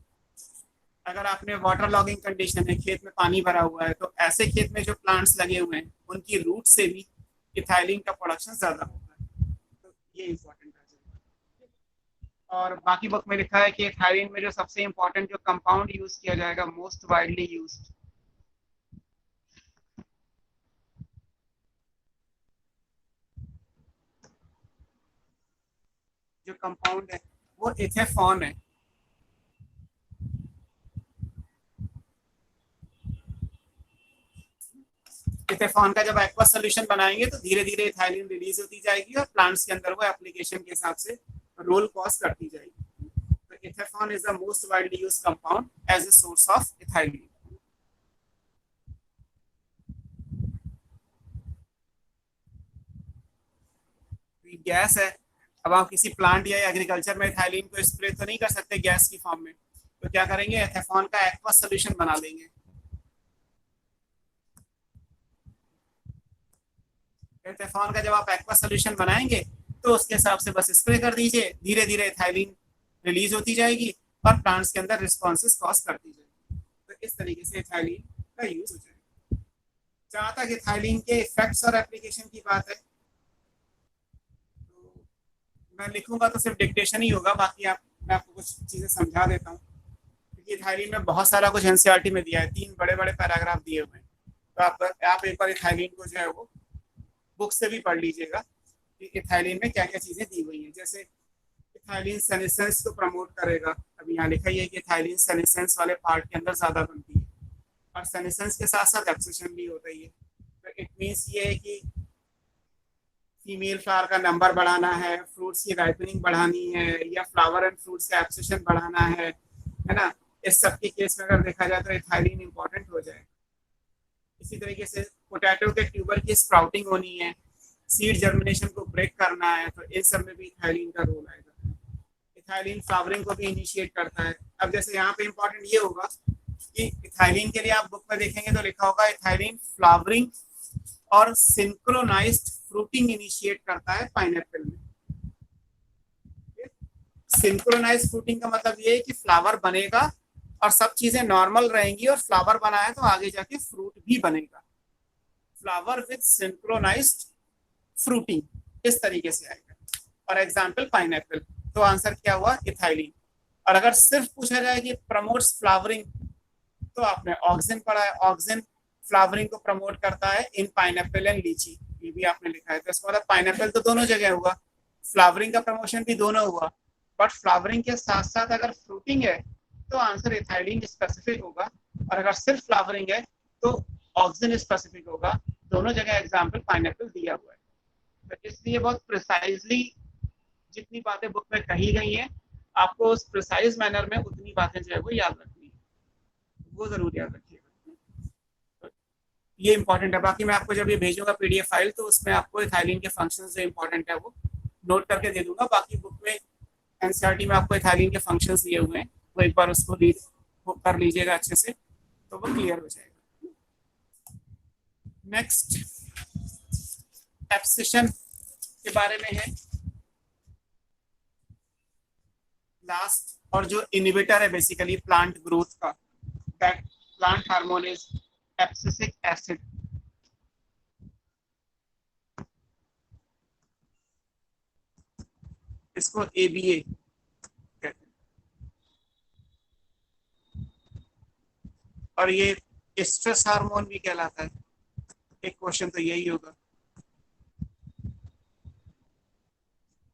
S1: अगर आपने वाटर लॉगिंग कंडीशन है, खेत में पानी भरा हुआ है, तो ऐसे खेत में जो प्लांट्स लगे हुए हैं उनकी रूट से भी इथाइलिन का प्रोडक्शन ज्यादा होता है। तो ये इंपॉर्टेंट है। और बाकी बुक में लिखा है कि इथाइलिन में जो सबसे इंपॉर्टेंट जो कंपाउंड यूज किया जाएगा, मोस्ट वाइडली यूज्ड, जो कंपाउंड है वो इथेफॉन है। इथेफॉन का जब एक्वस सोल्यूशन बनाएंगे तो धीरे धीरे इथाइलिन रिलीज होती जाएगी और प्लांट्स के अंदर वो एप्लीकेशन के हिसाब से रोल कॉज करती जाएगी। तो ethephon is the most widely used compound as a source of ethylene. Gas है, अब आप किसी प्लांट या एग्रीकल्चर में इथाइलिन को स्प्रे तो नहीं कर सकते गैस की फॉर्म में, तो क्या करेंगे, इथेफॉन का एक्वस सोल्यूशन बना लेंगे। इथेफॉन का जब आप एक्वस सोल्यूशन बनाएंगे तो उसके हिसाब से बस स्प्रे कर दीजिए, धीरे धीरे इथाइलिन रिलीज होती जाएगी और प्लांट्स के अंदर रिस्पॉन्सेस कॉज करती जाएगी। तो इस तरीके से इथाइलिन का यूज हो जाएगा। जहां तक इथाइलिन के इफेक्ट्स और एप्लीकेशन की बात है, तो मैं लिखूंगा तो सिर्फ डिक्टेशन ही होगा, बाकी मैं आपको कुछ चीजें समझा देता हूँ, क्योंकि इथाइलिन में बहुत सारा कुछ एनसीईआरटी में दिया है, 3 बड़े बड़े पैराग्राफ दिए हुए हैं। तो आप एक बार इथाइलिन को जो है वो बुक से भी पढ़ लीजिएगा कि इथाइलिन में क्या क्या चीजें दी हुई हैं। जैसे इथाइलिन सेनेसेंस को प्रमोट करेगा, अभी यहाँ लिखा ही है कि इथाइलिन सेनेसेंस वाले पार्ट के अंदर ज्यादा बनती है, और सेनेसेंस के साथ साथ एब्सेशन भी होता ही है। तो इट मीन्स ये है कि फीमेल फ्लावर का नंबर बढ़ाना है, फ्रूट्स की राइपनिंग बढ़ानी है, या फ्लावर एंड फ्रूट्स का एब्सेशन बढ़ाना है ना। इस सब के केस में अगर देखा जाए तो इथाइलिन इंपॉर्टेंट हो जाए। इसी तरीके से पोटैटो के ट्यूबर की स्प्राउटिंग होनी है, सीड जर्मिनेशन को ब्रेक करना है, तो इन सब में भी इथाइलिन का रोल आएगा। इथाइलिन फ्लावरिंग को भी इनिशिएट करता है। अब जैसे यहाँ पे इंपॉर्टेंट ये होगा कि इथाइलिन के लिए आप बुक में देखेंगे तो लिखा होगा इथाइलिन फ्लावरिंग और सिंक्रोनाइज्ड फ्रूटिंग इनिशिएट करता है पाइनएप्पल में। सिंक्रोनाइज्ड फ्रूटिंग का मतलब ये है कि फ्लावर बनेगा और सब चीजें नॉर्मल रहेंगी, और फ्लावर बना है तो आगे जाके फ्रूट भी बनेगा। फ्लावर विद सिंक्रोनाइज्ड फ्रूटिंग, इस तरीके से आएगा। और एग्जांपल पाइनएप्पल, तो आंसर क्या हुआ, इथाइलिन। और अगर सिर्फ पूछा जाए कि प्रमोट्स फ्लावरिंग, तो आपने ऑक्सिन पढ़ा है, ऑक्सिन फ्लावरिंग को प्रमोट करता है इन पाइनएप्पल एंड लीची, ये भी आपने लिखा है। तो इसका मतलब पाइनएप्पल तो दोनों जगह हुआ, फ्लावरिंग का प्रमोशन भी दोनों हुआ, बट फ्लावरिंग के साथ साथ अगर फ्रूटिंग है तो आंसर इथाइलिन स्पेसिफिक होगा, और अगर सिर्फ फ्लावरिंग है तो ऑक्सिन स्पेसिफिक होगा। दोनों जगह एग्जांपल पाइनएप्पल दिया हुआ है। तो इसलिए बहुत प्रिसाइजली जितनी बातें बुक में कही गई हैं आपको उस प्रिसाइज मैनर में उतनी बातें जो है वो याद रखनी है, वो जरूर याद रखिएगा। ये इंपॉर्टेंट है। बाकी मैं आपको जब ये भेजूंगा पीडीएफ फाइल तो उसमें आपको इथाइलिन के फंक्शंस जो इंपॉर्टेंट है वो नोट करके दे दूंगा। बाकी बुक में एनसीईआरटी में आपको इथाइलिन के फंक्शंस दिए हुए हैं, तो एक बार उसको रीड कर लीजिएगा अच्छे से, तो वो क्लियर हो जाएगा। नेक्स्ट एब्सिशन के बारे में है लास्ट, और जो इनहिबिटर है बेसिकली प्लांट ग्रोथ का, that plant hormone is abscisic acid. इसको एबीए कहते हैं। और ये स्ट्रेस हार्मोन भी कहलाता है। एक क्वेश्चन तो यही होगा।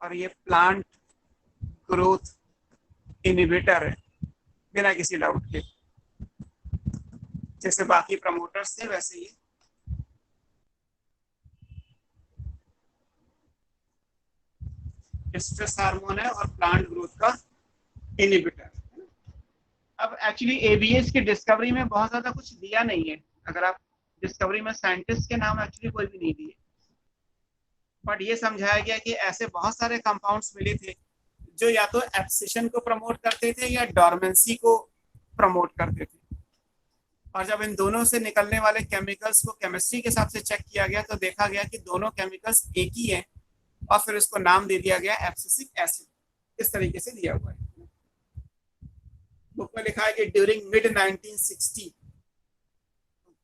S1: और ये प्लांट ग्रोथ इनहिबिटर है बिना किसी डाउट के, जैसे बाकी प्रमोटर्स थे वैसे ही स्ट्रेस हार्मोन है और प्लांट ग्रोथ का इनहिबिटर। अब एक्चुअली एबीएस की डिस्कवरी में बहुत ज्यादा कुछ दिया नहीं है। अगर आप डिस्कवरी में साइंटिस्ट के नाम एक्चुअली कोई भी नहीं दिए, बट ये समझाया गया कि ऐसे बहुत सारे कंपाउंड्स मिले थे जो या तो एब्सिशन को प्रमोट करते थे या डॉर्मेंसी को प्रमोट करते थे। और जब इन दोनों से निकलने वाले केमिकल्स को केमिस्ट्री के हिसाब से चेक किया गया तो देखा गया कि दोनों केमिकल्स एक ही हैं, और फिर उसको नाम दे दिया गया एब्सिसिक एसिड। इस तरीके से दिया हुआ है। बुक में लिखा है कि ड्यूरिंग मिड 1960,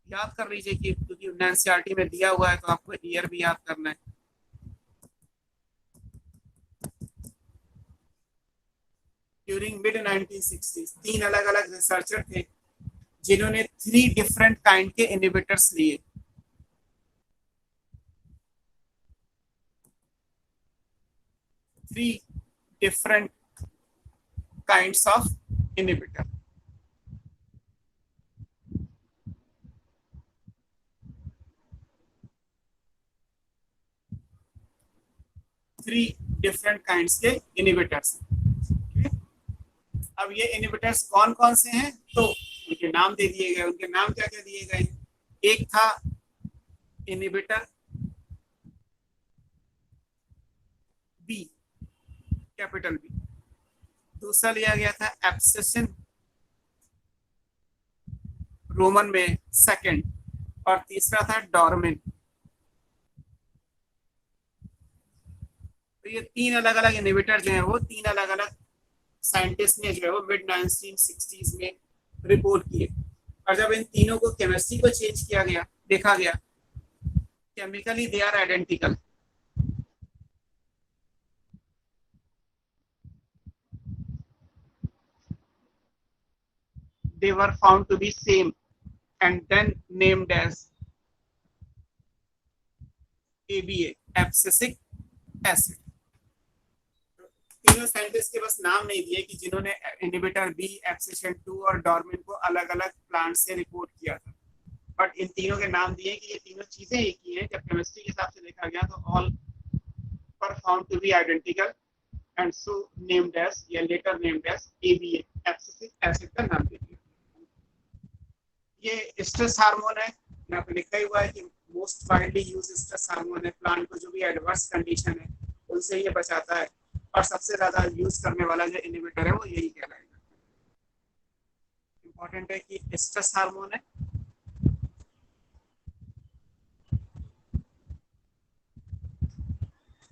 S1: याद कर लीजिए कि क्योंकि एनसीईआरटी में दिया हुआ है तो आपको ईयर भी याद करना है। ड्यूरिंग मिड 1960s 3 अलग अलग रिसर्चर थे जिन्होंने 3 डिफरेंट काइंड के इनहिबिटर्स लिए। Three different kinds of inhibitor. Three different kinds के इनहिबिटर्स। अब ये इनहिबिटर्स कौन कौन से हैं तो उनके नाम दे दिए गए। उनके नाम क्या क्या दिए गए हैं? एक था इनहिबिटर बी, कैपिटल बी। दूसरा लिया गया था एब्सिशन, रोमन में सेकंड। और तीसरा था डॉर्मिन। तो ये 3 अलग अलग इनहिबिटर जो है वो 3 अलग अलग साइंटिस्ट ने जो है वो मिड 1960s में रिपोर्ट किए। और जब इन तीनों को केमिस्ट्री को चेंज किया गया, देखा गया chemically they are identical. They were found to be same and then named as ABA, abscisic acid। तीनों साइंटिस्ट के बस नाम नहीं दिए कि जिन्होंने इनहिबिटर बी, एब्सिशन 2 और डॉर्मिन को अलग अलग प्लांट से रिपोर्ट किया था, बट इन तीनों के नाम दिए कि ये तीनों चीजें एक ही हैं। जब केमिस्ट्री के हिसाब से देखा गया तो all were found to be identical and so named as या later named as ABA, abscisic acid का नाम दे दिया। ये स्ट्रेस हार्मोन है, यहाँ पे लिखा ही हुआ है कि most widely use stress hormone है। प्लांट को जो भी एडवर्स कंडीशन है उनसे ये बचाता है, और सबसे ज्यादा यूज करने वाला जो इनहिबिटर है वो यही कहलाएगा। इंपॉर्टेंट है कि स्ट्रेस हार्मोन है।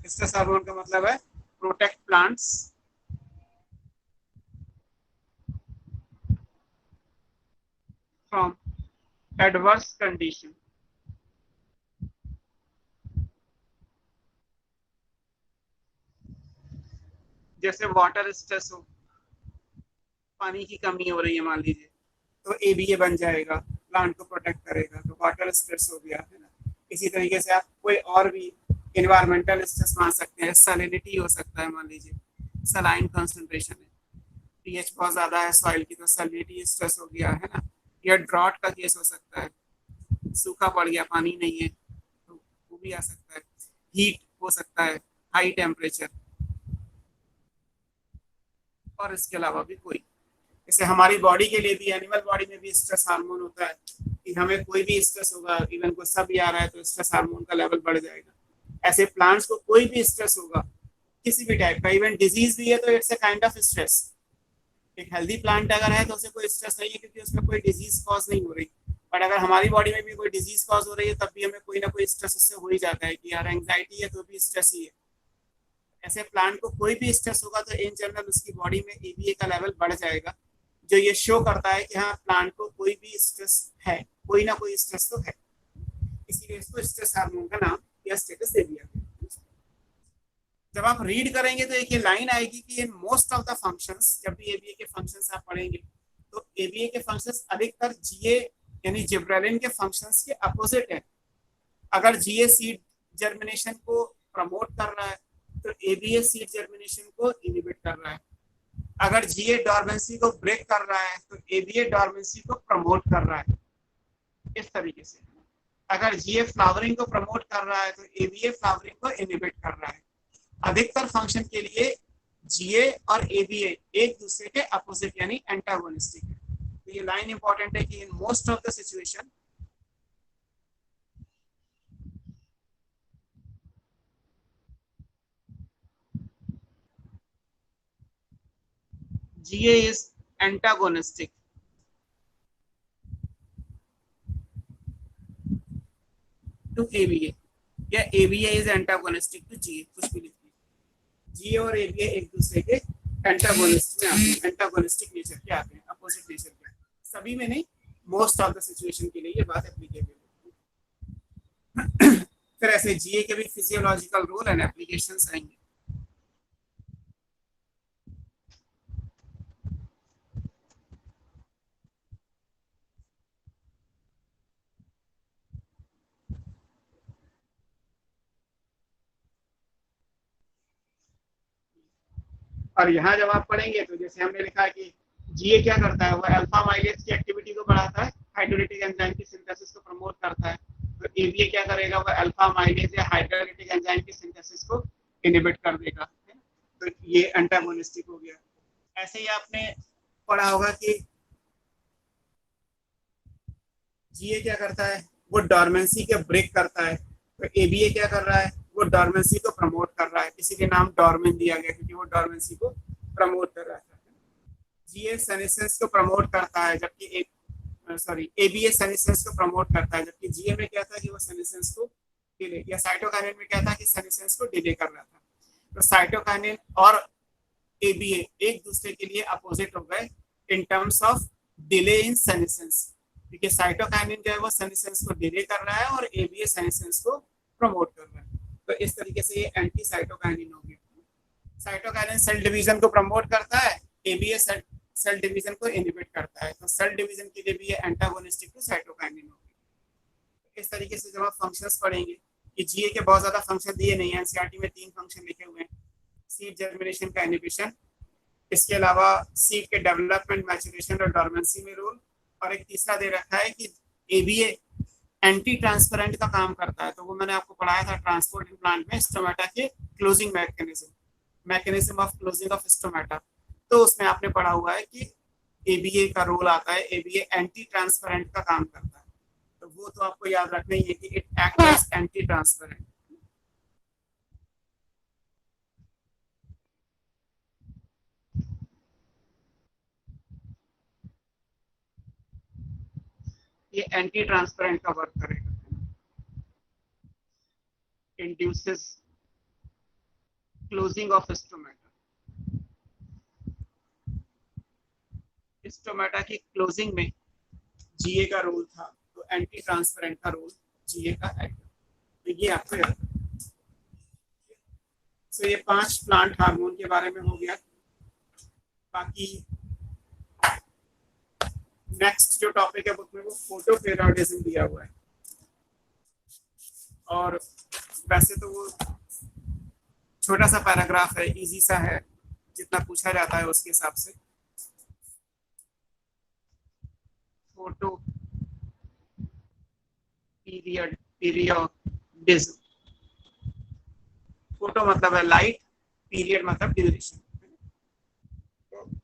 S1: स्ट्रेस हार्मोन का मतलब है protect plants from adverse condition. जैसे वाटर स्ट्रेस हो, पानी की कमी हो रही है मान लीजिए, तो ABA बन जाएगा, प्लांट को प्रोटेक्ट करेगा। तो वाटर स्ट्रेस हो गया है ना। इसी तरीके से आप कोई और भी इन्वायरमेंटल स्ट्रेस मान सकते हैं। सैलिनिटी हो सकता है, मान लीजिए सलाइन कंसंट्रेशन है, पीएच बहुत ज्यादा है सॉइल की तो सैलिनिटी स्ट्रेस हो गया है ना। या ड्रॉट का केस हो सकता है, सूखा पड़ गया, पानी नहीं है, तो वो भी आ सकता है। हीट हो सकता है, हाई टेम्परेचर, और इसके अलावा भी कोई। जैसे हमारी बॉडी के लिए भी, एनिमल बॉडी में भी स्ट्रेस हार्मोन होता है कि हमें कोई भी स्ट्रेस होगा, इवन गुस्सा भी आ रहा है तो स्ट्रेस हार्मोन का लेवल बढ़ जाएगा। ऐसे प्लांट्स को कोई भी स्ट्रेस होगा किसी भी टाइप का, इवन डिजीज भी है तो it's a kind of stress. एक हेल्दी प्लांट अगर है तो उसे कोई स्ट्रेस नहीं है क्योंकि उसमें कोई डिजीज कॉज नहीं हो रही, बट अगर हमारी बॉडी में भी कोई डिजीज कॉज हो रही है तब भी हमें कोई ना कोई स्ट्रेस उससे हो ही जाता है कि यार एंग्जाइटी है तो भी स्ट्रेस ही है। ऐसे प्लांट को कोई भी स्ट्रेस होगा तो इन जनरल उसकी बॉडी में एबीए का लेवल बढ़ जाएगा, जो ये शो करता है कि हाँ प्लांट को कोई भी स्ट्रेस है, कोई ना कोई स्ट्रेस तो है, इसीलिए इसको स्ट्रेस हार्मोन का नाम या स्टेटस दे दिया गया। जब आप रीड करेंगे तो एक ये लाइन आएगी कि in most of the functions, जब भी एबीए के फंक्शंस आप पढ़ेंगे तो एबीए के फंक्शंस अधिकतर जीए यानी जिब्रेलिन के फंक्शंस के अपोजिट है। अगर जीए सीड जर्मिनेशन को प्रमोट कर रहा है तो एबीए सीड जर्मिनेशन को इनहिबिट कर रहा है। अगर जीए डॉर्मेंसी को ब्रेक कर रहा है तो एबीए डॉर्मेंसी को प्रमोट कर रहा है। इस तरीके से अगर जीए फ्लावरिंग को प्रमोट कर रहा है तो एबीए फ्लावरिंग को इनहिबिट कर रहा है। अधिकतर फंक्शन के लिए जीए और एबीए एक दूसरे के अपोजिट यानी एंटागोनिस्टिक है। तो ये लाइन इंपॉर्टेंट है कि in most of the situation GA is antagonistic to ABA या ABA is antagonistic to GA, कुछ भी लिखिए। GA और ABA एक दूसरे के एंटागोनिस्ट में आते हैं, एंटागोनिस्टिक नेचर के आते हैं, अपोजिट नेचर के। सभी में नहीं, मोस्ट ऑफ द सिचुएशन के लिए ये बात एप्लीकेबल है। फिर ऐसे GA के भी फिजियोलॉजिकल रोल एंड एप्लीकेशंस आएंगे। और यहाँ जब आप पढ़ेंगे तो जैसे हमने लिखा है कि जीए क्या करता है, वो अल्फा माइलेज की एक्टिविटी को बढ़ाता है, हाइड्रोलिटिक एंजाइम की सिंथेसिस को प्रमोट करता है। तो एबीए क्या करेगा, वो अल्फा माइलेज या हाइड्रोलिटिक एंजाइम की सिंथेसिस को इनहिबिट कर देगा। तो ये एंटागोनिस्टिक हो गया। ऐसे ही आपने पढ़ा होगा कि जीए क्या करता है, वो डॉर्मेंसी के ब्रेक करता है। तो एबीए क्या कर रहा है, वो डॉर्मेंसी को प्रमोट कर रहा है, इसीलिए नाम डॉर्मेन दिया गया क्योंकि वो डॉर्मेंसी को प्रमोट कर रहा है। जीए सेनेसेंस को प्रमोट करता है जबकि एबीए सेनेसेंस को प्रमोट करता है, जबकि जीए में क्या था कि वो सेनेसेंस को डिले, या साइटोकाइनिन में क्या था कि सेनेसेंस को डिले कर रहा था। तो साइटोकाइनिन और एबीए एक दूसरे के लिए अपोजिट हो गए in terms of delay in senescence, क्योंकि साइटोकाइनिन जो है वो सेनेसेंस को डिले कर रहा है और एबीए सेनेसेंस को प्रमोट कर रहा है। तो इस तरीके से ये एंटी साइटोकाइनिन हो गया। साइटोकाइनिन सेल डिवीजन को प्रमोट करता है, एबीए सेल डिवीजन को इनहिबिट करता है। तो सेल डिवीजन के लिए भी ये एंटागोनिस्टिक टू साइटोकाइनिन हो गया। इस तरीके से जब आप फंक्शंस पढ़ेंगे कि जीए के बहुत ज्यादा फंक्शन दिए नहीं है, एनसीईआरटी में 3 फंक्शन लिखे हुए हैं। सीड जर्मिनेशन का इनहिबिशन, इसके अलावा सीड के डेवलपमेंट, मैचुरेशन और डॉर्मेंसी में रोल, और एक तीसरा दे रखा है कि एबीए एंटी ट्रांसपेरेंट का काम करता है। तो वो मैंने आपको पढ़ाया था ट्रांसपोर्ट इन प्लांट में स्टोमेटा के closing mechanism of closing of stomata. तो उसमें आपने पढ़ा हुआ है कि एबीए का रोल आता है, एबीए एंटी ट्रांसपेरेंट का काम करता है। तो वो तो आपको याद रखना ही है कि it act as anti transparent. ये एंटी ट्रांसपेरेंट का वर्क करेगा, induces closing of stomata. Stomata की क्लोजिंग में जीए का रोल था, तो एंटी ट्रांसपेरेंट का रोल जीए का है। तो ये आपको याद रखना। सो ये 5 प्लांट हार्मोन के बारे में हो गया। बाकी नेक्स्ट जो टॉपिक है बुक में वो फोटोपेरियोडिज्म दिया हुआ है, और वैसे तो वो छोटा सा पैराग्राफ है, इजी सा है, जितना पूछा जाता है उसके हिसाब से। फोटो पीरियडिज्म, फोटो मतलब है लाइट, पीरियड मतलब ड्यूरेशन। तो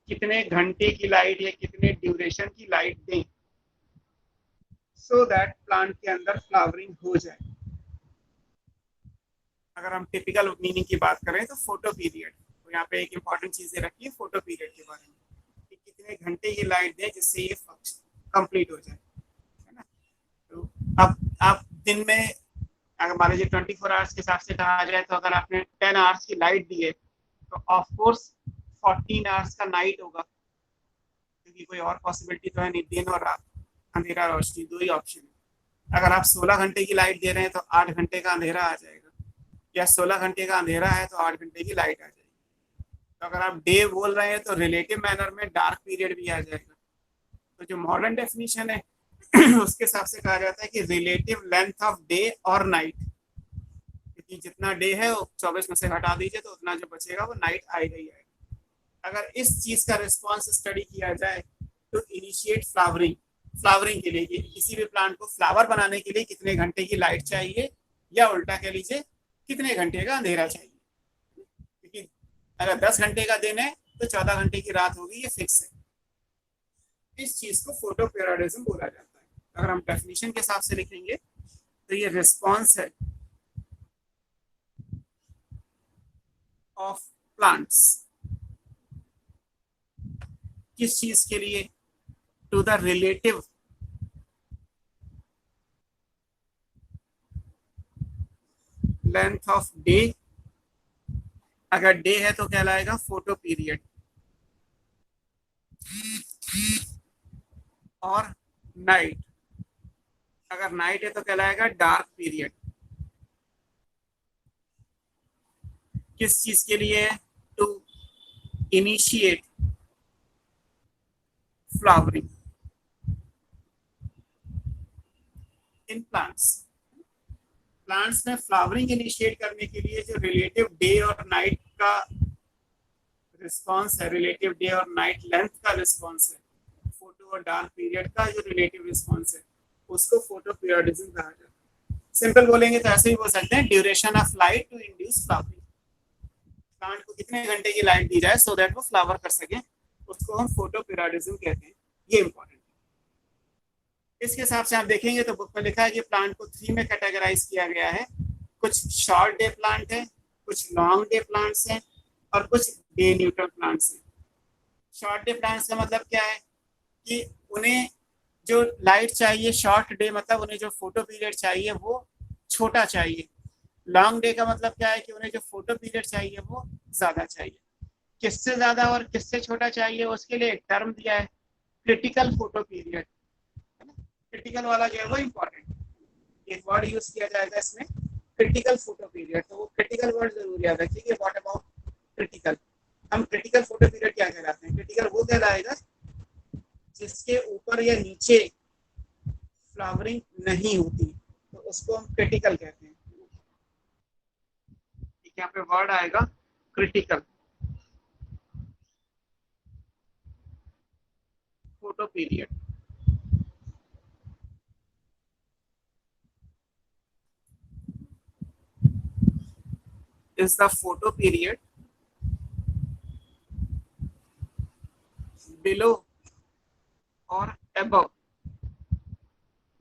S1: कितने घंटे की लाइट या कितने ड्यूरेशन की लाइट दें सो दैट प्लांट के अंदर फ्लावरिंग हो जाए। अगर हम टिपिकल मीनिंग की बात करें तो फोटो पीरियड, तो यहाँ पे एक इंपॉर्टेंट चीजें रखी है फोटो पीरियड के बारे में कि कितने घंटे की लाइट दें जिससे ये कंप्लीट हो जाए, है ना। तो अब आप दिन में अगर मान लीजिए 24 आवर्स के हिसाब से कहा जाए तो अगर आपने 10 आवर्स की लाइट दी है तो ऑफ कोर्स 14 आवर्स का नाइट होगा, क्योंकि कोई और पॉसिबिलिटी तो है नहीं, दिन और रात, अंधेरा रोशनी दो ही ऑप्शन है। अगर आप 16 घंटे की लाइट दे रहे हैं तो 8 घंटे का अंधेरा आ जाएगा, या 16 घंटे का अंधेरा है तो 8 घंटे की लाइट आ जाएगी। तो अगर आप डे बोल रहे हैं तो रिलेटिव मैनर में डार्क पीरियड भी आ जाएगा। तो जो मॉडर्न डेफिनेशन है उसके हिसाब से कहा जाता है कि रिलेटिव लेंथ ऑफ डे और नाइट, क्योंकि जितना डे है वो 24 में से हटा दीजिए तो उतना जो बचेगा वो नाइट आएगा ही आएगा। अगर इस चीज का रिस्पॉन्स स्टडी किया जाए तो इनिशिएट फ्लावरिंग, फ्लावरिंग के लिए किसी भी प्लांट को फ्लावर बनाने के लिए कितने घंटे की लाइट चाहिए, या उल्टा कह लीजिए कितने घंटे का अंधेरा चाहिए, क्योंकि अगर 10 घंटे का दिन है तो 14 घंटे की रात होगी, ये फिक्स है। इस चीज को फोटो पीरियडिज्म बोला जाता है। अगर हम डेफिनेशन के हिसाब से लिखेंगे तो ये रिस्पॉन्स है ऑफ प्लांट्स, किस चीज के लिए, to the relative length of day, अगर डे है तो कहलाएगा फोटो पीरियड, और नाइट, अगर नाइट है तो कहलाएगा डार्क पीरियड। किस चीज के लिए, to initiate flowering in plants. Plants में फ्लावरिंग इनिशिएट करने के लिए जो रिलेटिव डे और नाइट का रिस्पॉन्स है, रिलेटिव डे और नाइट लेंथ का रिस्पॉन्स है, फोटो और डार्क पीरियड का जो रिलेटिव रिस्पॉन्स है, उसको फोटो पीरियडिज्म कहा जाता है। सिंपल बोलेंगे तो ऐसे ही बोल सकते हैं, duration of light to induce flowering. Plant को कितने घंटे की लाइट दी जाए सो दैट वो फ्लावर कर सके, उसको हम फोटो पीरियडिज्म कहते हैं। ये इंपॉर्टेंट है। इसके हिसाब से आप देखेंगे तो बुक में लिखा है कि प्लांट को 3 में कैटेगराइज किया गया है। कुछ शॉर्ट डे प्लांट है, कुछ लॉन्ग डे प्लांट्स हैं, और कुछ डे न्यूट्रल प्लांट्स हैं। शॉर्ट डे प्लांट्स का मतलब क्या है कि उन्हें जो लाइट चाहिए शॉर्ट डे, मतलब उन्हें जो फोटो पीरियड चाहिए वो छोटा चाहिए। लॉन्ग डे का मतलब क्या है कि उन्हें जो फोटो पीरियड चाहिए वो ज्यादा चाहिए। किससे ज्यादा और किससे छोटा चाहिए उसके लिए एक टर्म दिया है, क्रिटिकल फोटो पीरियड। क्रिटिकल वाला जो है वो इम्पोर्टेंट, एक वर्ड यूज किया जाएगा इसमें, क्रिटिकल फोटो पीरियड। तो वो क्रिटिकल वर्ड जरूर याद रखिए। व्हाट अबाउट क्रिटिकल, हम क्रिटिकल फोटो पीरियड क्या कहलाते हैं? क्रिटिकल वो कहलाएगा जिसके ऊपर या नीचे फ्लावरिंग नहीं होती, तो उसको हम क्रिटिकल कहते हैं। यहाँ पे वर्ड आएगा critical photo period. is the photo period below or above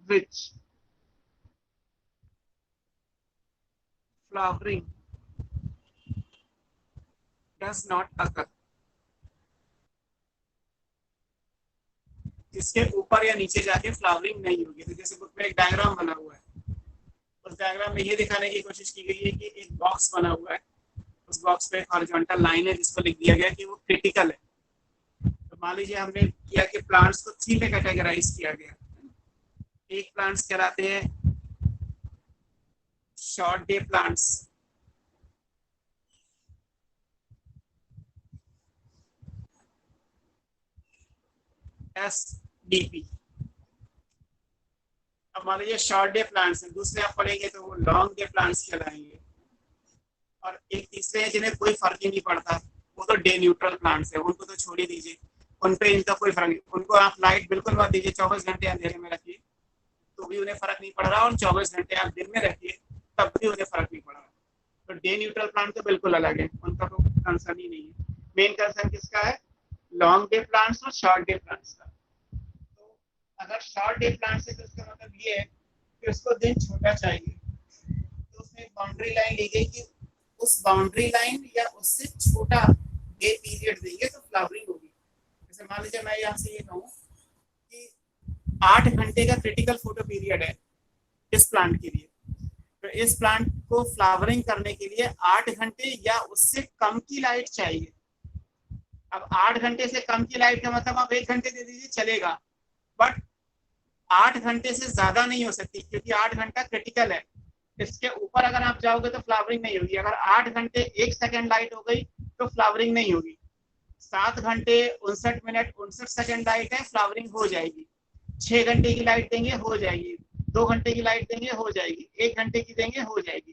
S1: which flowering does not occur। जिसके ऊपर या नीचे जाके फ्लावरिंग नहीं होगी। तो जैसे बुक में एक डायग्राम बना हुआ है, उस डायग्राम में ये दिखाने की कोशिश की गई है कि एक बॉक्स बना हुआ है, उस बॉक्स पे एक हॉरिजॉन्टल लाइन है जिस पर लिख दिया गया कि वो क्रिटिकल है। तो मान लीजिए हमने किया कि प्लांट्स को 3 में कैटेगराइज किया गया। एक प्लांट्स कहलाते हैं शॉर्ट डे प्लांट्स, SDP। अब मान लीजिए शॉर्ट डे प्लांट्स हैं, दूसरे आप पढ़ेंगे तो वो लॉन्ग डे प्लांट्स कहलाएंगे। और एक तीसरे हैं जिन्हें कोई फर्क ही नहीं पड़ता, वो तो डे न्यूट्रल प्लांट्स है, उनको तो छोड़ ही दीजिए, उन पे इनका कोई फर्क नहीं। उनको आप लाइट बिल्कुल मत दीजिए, 24 घंटे अंधेरे में रखिए तो भी उन्हें फर्क नहीं पड़ रहा, और 24 घंटे आप दिन में रखिए तब भी उन्हें फर्क नहीं पड़ रहा। तो डे न्यूट्रल प्लांट तो बिल्कुल अलग है, उनका तो कंसर्न ही नहीं है। मेन कंसर्न किसका है? लॉन्ग डे प्लांट्स और शॉर्ट डे प्लांट्स का। तो अगर शॉर्ट डे प्लांट्स है तो इसका मतलब ये है कि उसको दिन छोटा चाहिए, तो उसमें एक बाउंड्री लाइन ली गई कि उस बाउंड्री लाइन या उससे छोटा डे पीरियड देंगे तो फ्लावरिंग होगी। जैसे मान लीजिए मैं यहाँ से ये कहूँ कि 8 घंटे का क्रिटिकल फोटो पीरियड है इस प्लांट के लिए, तो इस प्लांट को फ्लावरिंग करने के लिए 8 घंटे या उससे कम की लाइट चाहिए। अब 8 घंटे से कम की लाइट का मतलब आप 1 घंटे दे दीजिए चलेगा, बट 8 घंटे से ज्यादा नहीं हो सकती क्योंकि 8 घंटा क्रिटिकल है। इसके ऊपर अगर आप जाओगे तो फ्लावरिंग नहीं होगी। अगर 8 घंटे 1 सेकेंड लाइट हो गई तो फ्लावरिंग नहीं होगी। 7 घंटे 59 मिनट 59 सेकेंड लाइट है, फ्लावरिंग हो जाएगी। 6 घंटे की लाइट देंगे हो जाएगी, 2 घंटे की लाइट देंगे हो जाएगी, 1 घंटे की देंगे हो जाएगी।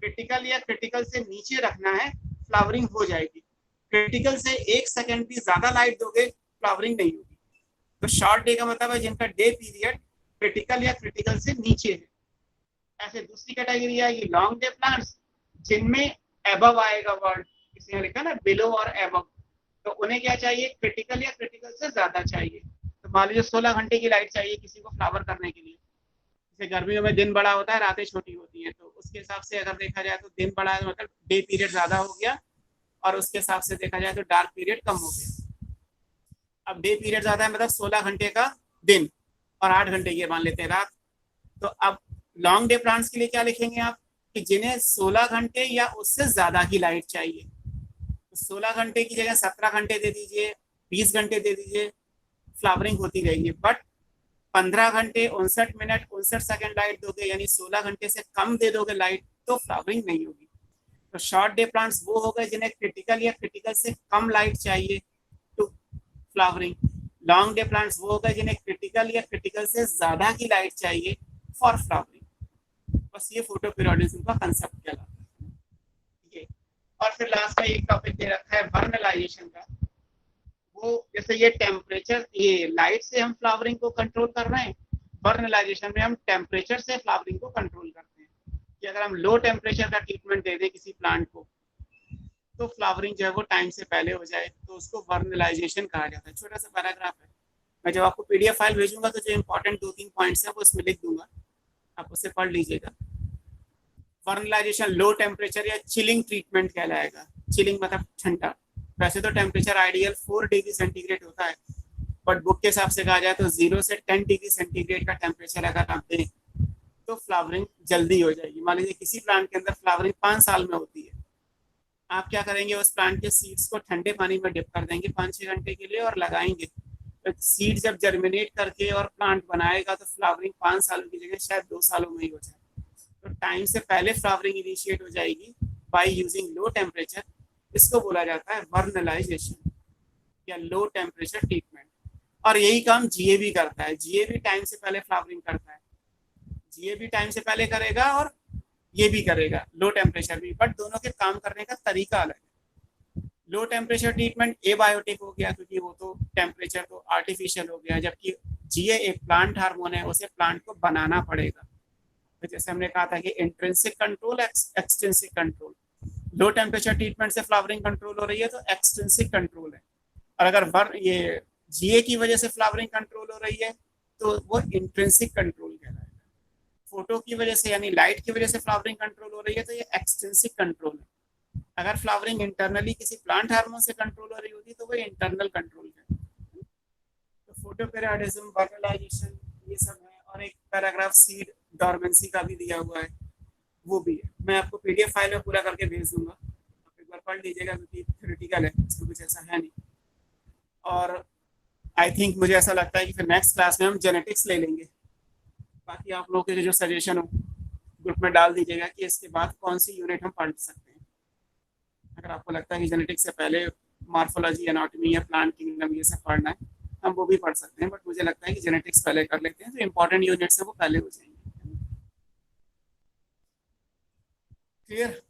S1: क्रिटिकल या क्रिटिकल से नीचे रखना है, फ्लावरिंग हो जाएगी। क्रिटिकल से 1 सेकेंड भी ज्यादा लाइट दोगे फ्लावरिंग नहीं होगी। तो शॉर्ट डे का मतलब है जिनका डे पीरियड क्रिटिकल या क्रिटिकल से नीचे है। ऐसे दूसरी कैटेगरी आएगी लॉन्ग डे प्लांट्स, जिनमें एबव आएगा वर्ड, किसी ने लिखा ना बिलो और एबव, तो उन्हें क्या चाहिए, क्रिटिकल या क्रिटिकल से ज्यादा चाहिए। तो मान लीजिए 16 घंटे की लाइट चाहिए किसी को फ्लावर करने के लिए। जैसे गर्मियों में दिन बड़ा होता है रातें छोटी होती हैं, तो उसके हिसाब से अगर देखा जाए तो दिन बड़ा है मतलब डे पीरियड ज्यादा हो गया, और उसके हिसाब से देखा जाए तो डार्क पीरियड कम हो गया। अब डे पीरियड ज्यादा है मतलब 16 घंटे का दिन और 8 घंटे की मान लेते हैं रात। तो अब लॉन्ग डे प्लांट्स के लिए क्या लिखेंगे आप कि जिन्हें 16 घंटे या उससे ज्यादा की लाइट चाहिए। तो 16 घंटे की जगह 17 घंटे दे दीजिए, 20 घंटे दे दीजिए, फ्लावरिंग होती रहेगी। बट 15 घंटे 59 मिनट 59 सेकेंड लाइट दोगे यानी 16 घंटे से कम दे दोगे लाइट तो फ्लावरिंग नहीं होगी। तो शॉर्ट डे प्लांट्स वो हो गए जिन्हें क्रिटिकल या क्रिटिकल से कम लाइट चाहिए to flowering. Long day plants वो हो गए जिन्हें क्रिटिकल या क्रिटिकल से ज्यादा की लाइट चाहिए फॉर फ्लावरिंग। बस ये फोटो पीरियोडिज्म का कंसेप्ट कहलाता है। ठीक है, और फिर लास्ट में एक टॉपिक दे रखा है वर्नलाइजेशन का। वो जैसे ये टेम्परेचर, ये लाइट से हम फ्लावरिंग को कंट्रोल कर रहे हैं, वर्नलाइजेशन में हम टेम्परेचर से फ्लावरिंग को कंट्रोल करते हैं। कि अगर हम लो टेम्परेचर का ट्रीटमेंट दे दें किसी प्लांट को तो फ्लावरिंग जो है वो टाइम से पहले हो जाए, तो उसको वर्नलाइजेशन कहा जाता है। छोटा सा पैराग्राफ है, मैं जब आपको पीडीएफ फाइल भेजूंगा तो जो इंपॉर्टेंट 2-3 पॉइंट्स हैं वो उसमें लिख दूंगा, आप उसे पढ़ लीजिएगा। वर्नलाइजेशन लो टेम्परेचर या चिलिंग ट्रीटमेंट कहलाएगा। चिलिंग मतलब ठंडा। वैसे तो टेम्परेचर आइडियल 4 डिग्री सेंटीग्रेड होता है, बट बुक के हिसाब से कहा जाए तो 0 से 10 डिग्री सेंटीग्रेड का टेम्परेचर अगर आप दें तो फ्लावरिंग जल्दी हो जाएगी। मान लीजिए किसी प्लांट के अंदर फ्लावरिंग 5 साल में होती है, आप क्या करेंगे, उस प्लांट के सीड्स को ठंडे पानी में डिप कर देंगे 5-6 घंटे के लिए और लगाएंगे। तो सीड जब जर्मिनेट करके और प्लांट बनाएगा तो फ्लावरिंग 5 सालों की जगह शायद 2 सालों में ही हो जाए। तो टाइम से पहले फ्लावरिंग इनिशिएट हो जाएगी बाय यूजिंग लो टेम्परेचर। इसको बोला जाता है वर्नलाइजेशन या लो टेम्परेचर ट्रीटमेंट। और यही काम जीए भी करता है। जीए भी टाइम से पहले फ्लावरिंग करता है, जीए भी टाइम से पहले करेगा और ये भी करेगा लो टेम्परेचर भी, बट दोनों के काम करने का तरीका अलग है। लो टेम्परेचर ट्रीटमेंट एबायोटिक हो गया क्योंकि वो तो टेम्परेचर तो आर्टिफिशियल हो गया, जबकि जीए एक प्लांट हार्मोन है, उसे प्लांट को बनाना पड़ेगा। तो जैसे हमने कहा था कि intrinsic control, extrinsic control. Low temperature treatment से फ्लावरिंग कंट्रोल हो रही है तो एक्सट्रिंसिक कंट्रोल है, और अगर ये जीए की वजह से फ्लावरिंग कंट्रोल हो रही है तो वो इंट्रिंसिक कंट्रोल कहलाएगा। फोटो की वजह से यानी लाइट की वजह से फ्लावरिंग कंट्रोल हो रही है तो ये एक्सट्रिंसिक कंट्रोल है। अगर फ्लावरिंग इंटरनली किसी प्लांट हार्मोन से कंट्रोल हो रही होती तो वो इंटरनल कंट्रोल है। तो फोटो पीरियोडिज्म, वर्नलाइजेशन, ये सब है। और एक पैराग्राफ सीड डॉर्मेंसी का भी दिया हुआ है, वो भी है। मैं आपको पीडीएफ फाइल में पूरा करके भेज दूंगा, आप एक बार पढ़ लीजिएगा क्योंकि थ्योरेटिकल है, इसमें कुछ ऐसा है नहीं। और आई थिंक मुझे ऐसा लगता है कि फिर नेक्स्ट क्लास में हम जेनेटिक्स ले लेंगे। बाकी आप लोगों के जो सजेशन हो ग्रुप में डाल दीजिएगा कि इसके बाद कौन सी यूनिट हम पढ़ सकते हैं। अगर आपको लगता है कि जेनेटिक्स से पहले मॉर्फोलॉजी, एनाटॉमी या प्लांट किंगडम ये सब पढ़ना है, हम वो भी पढ़ सकते हैं, बट मुझे लगता है कि जेनेटिक्स पहले कर लेते हैं, जो इंपॉर्टेंट यूनिट्स है वो पहले हो जाएंगे। क्लियर?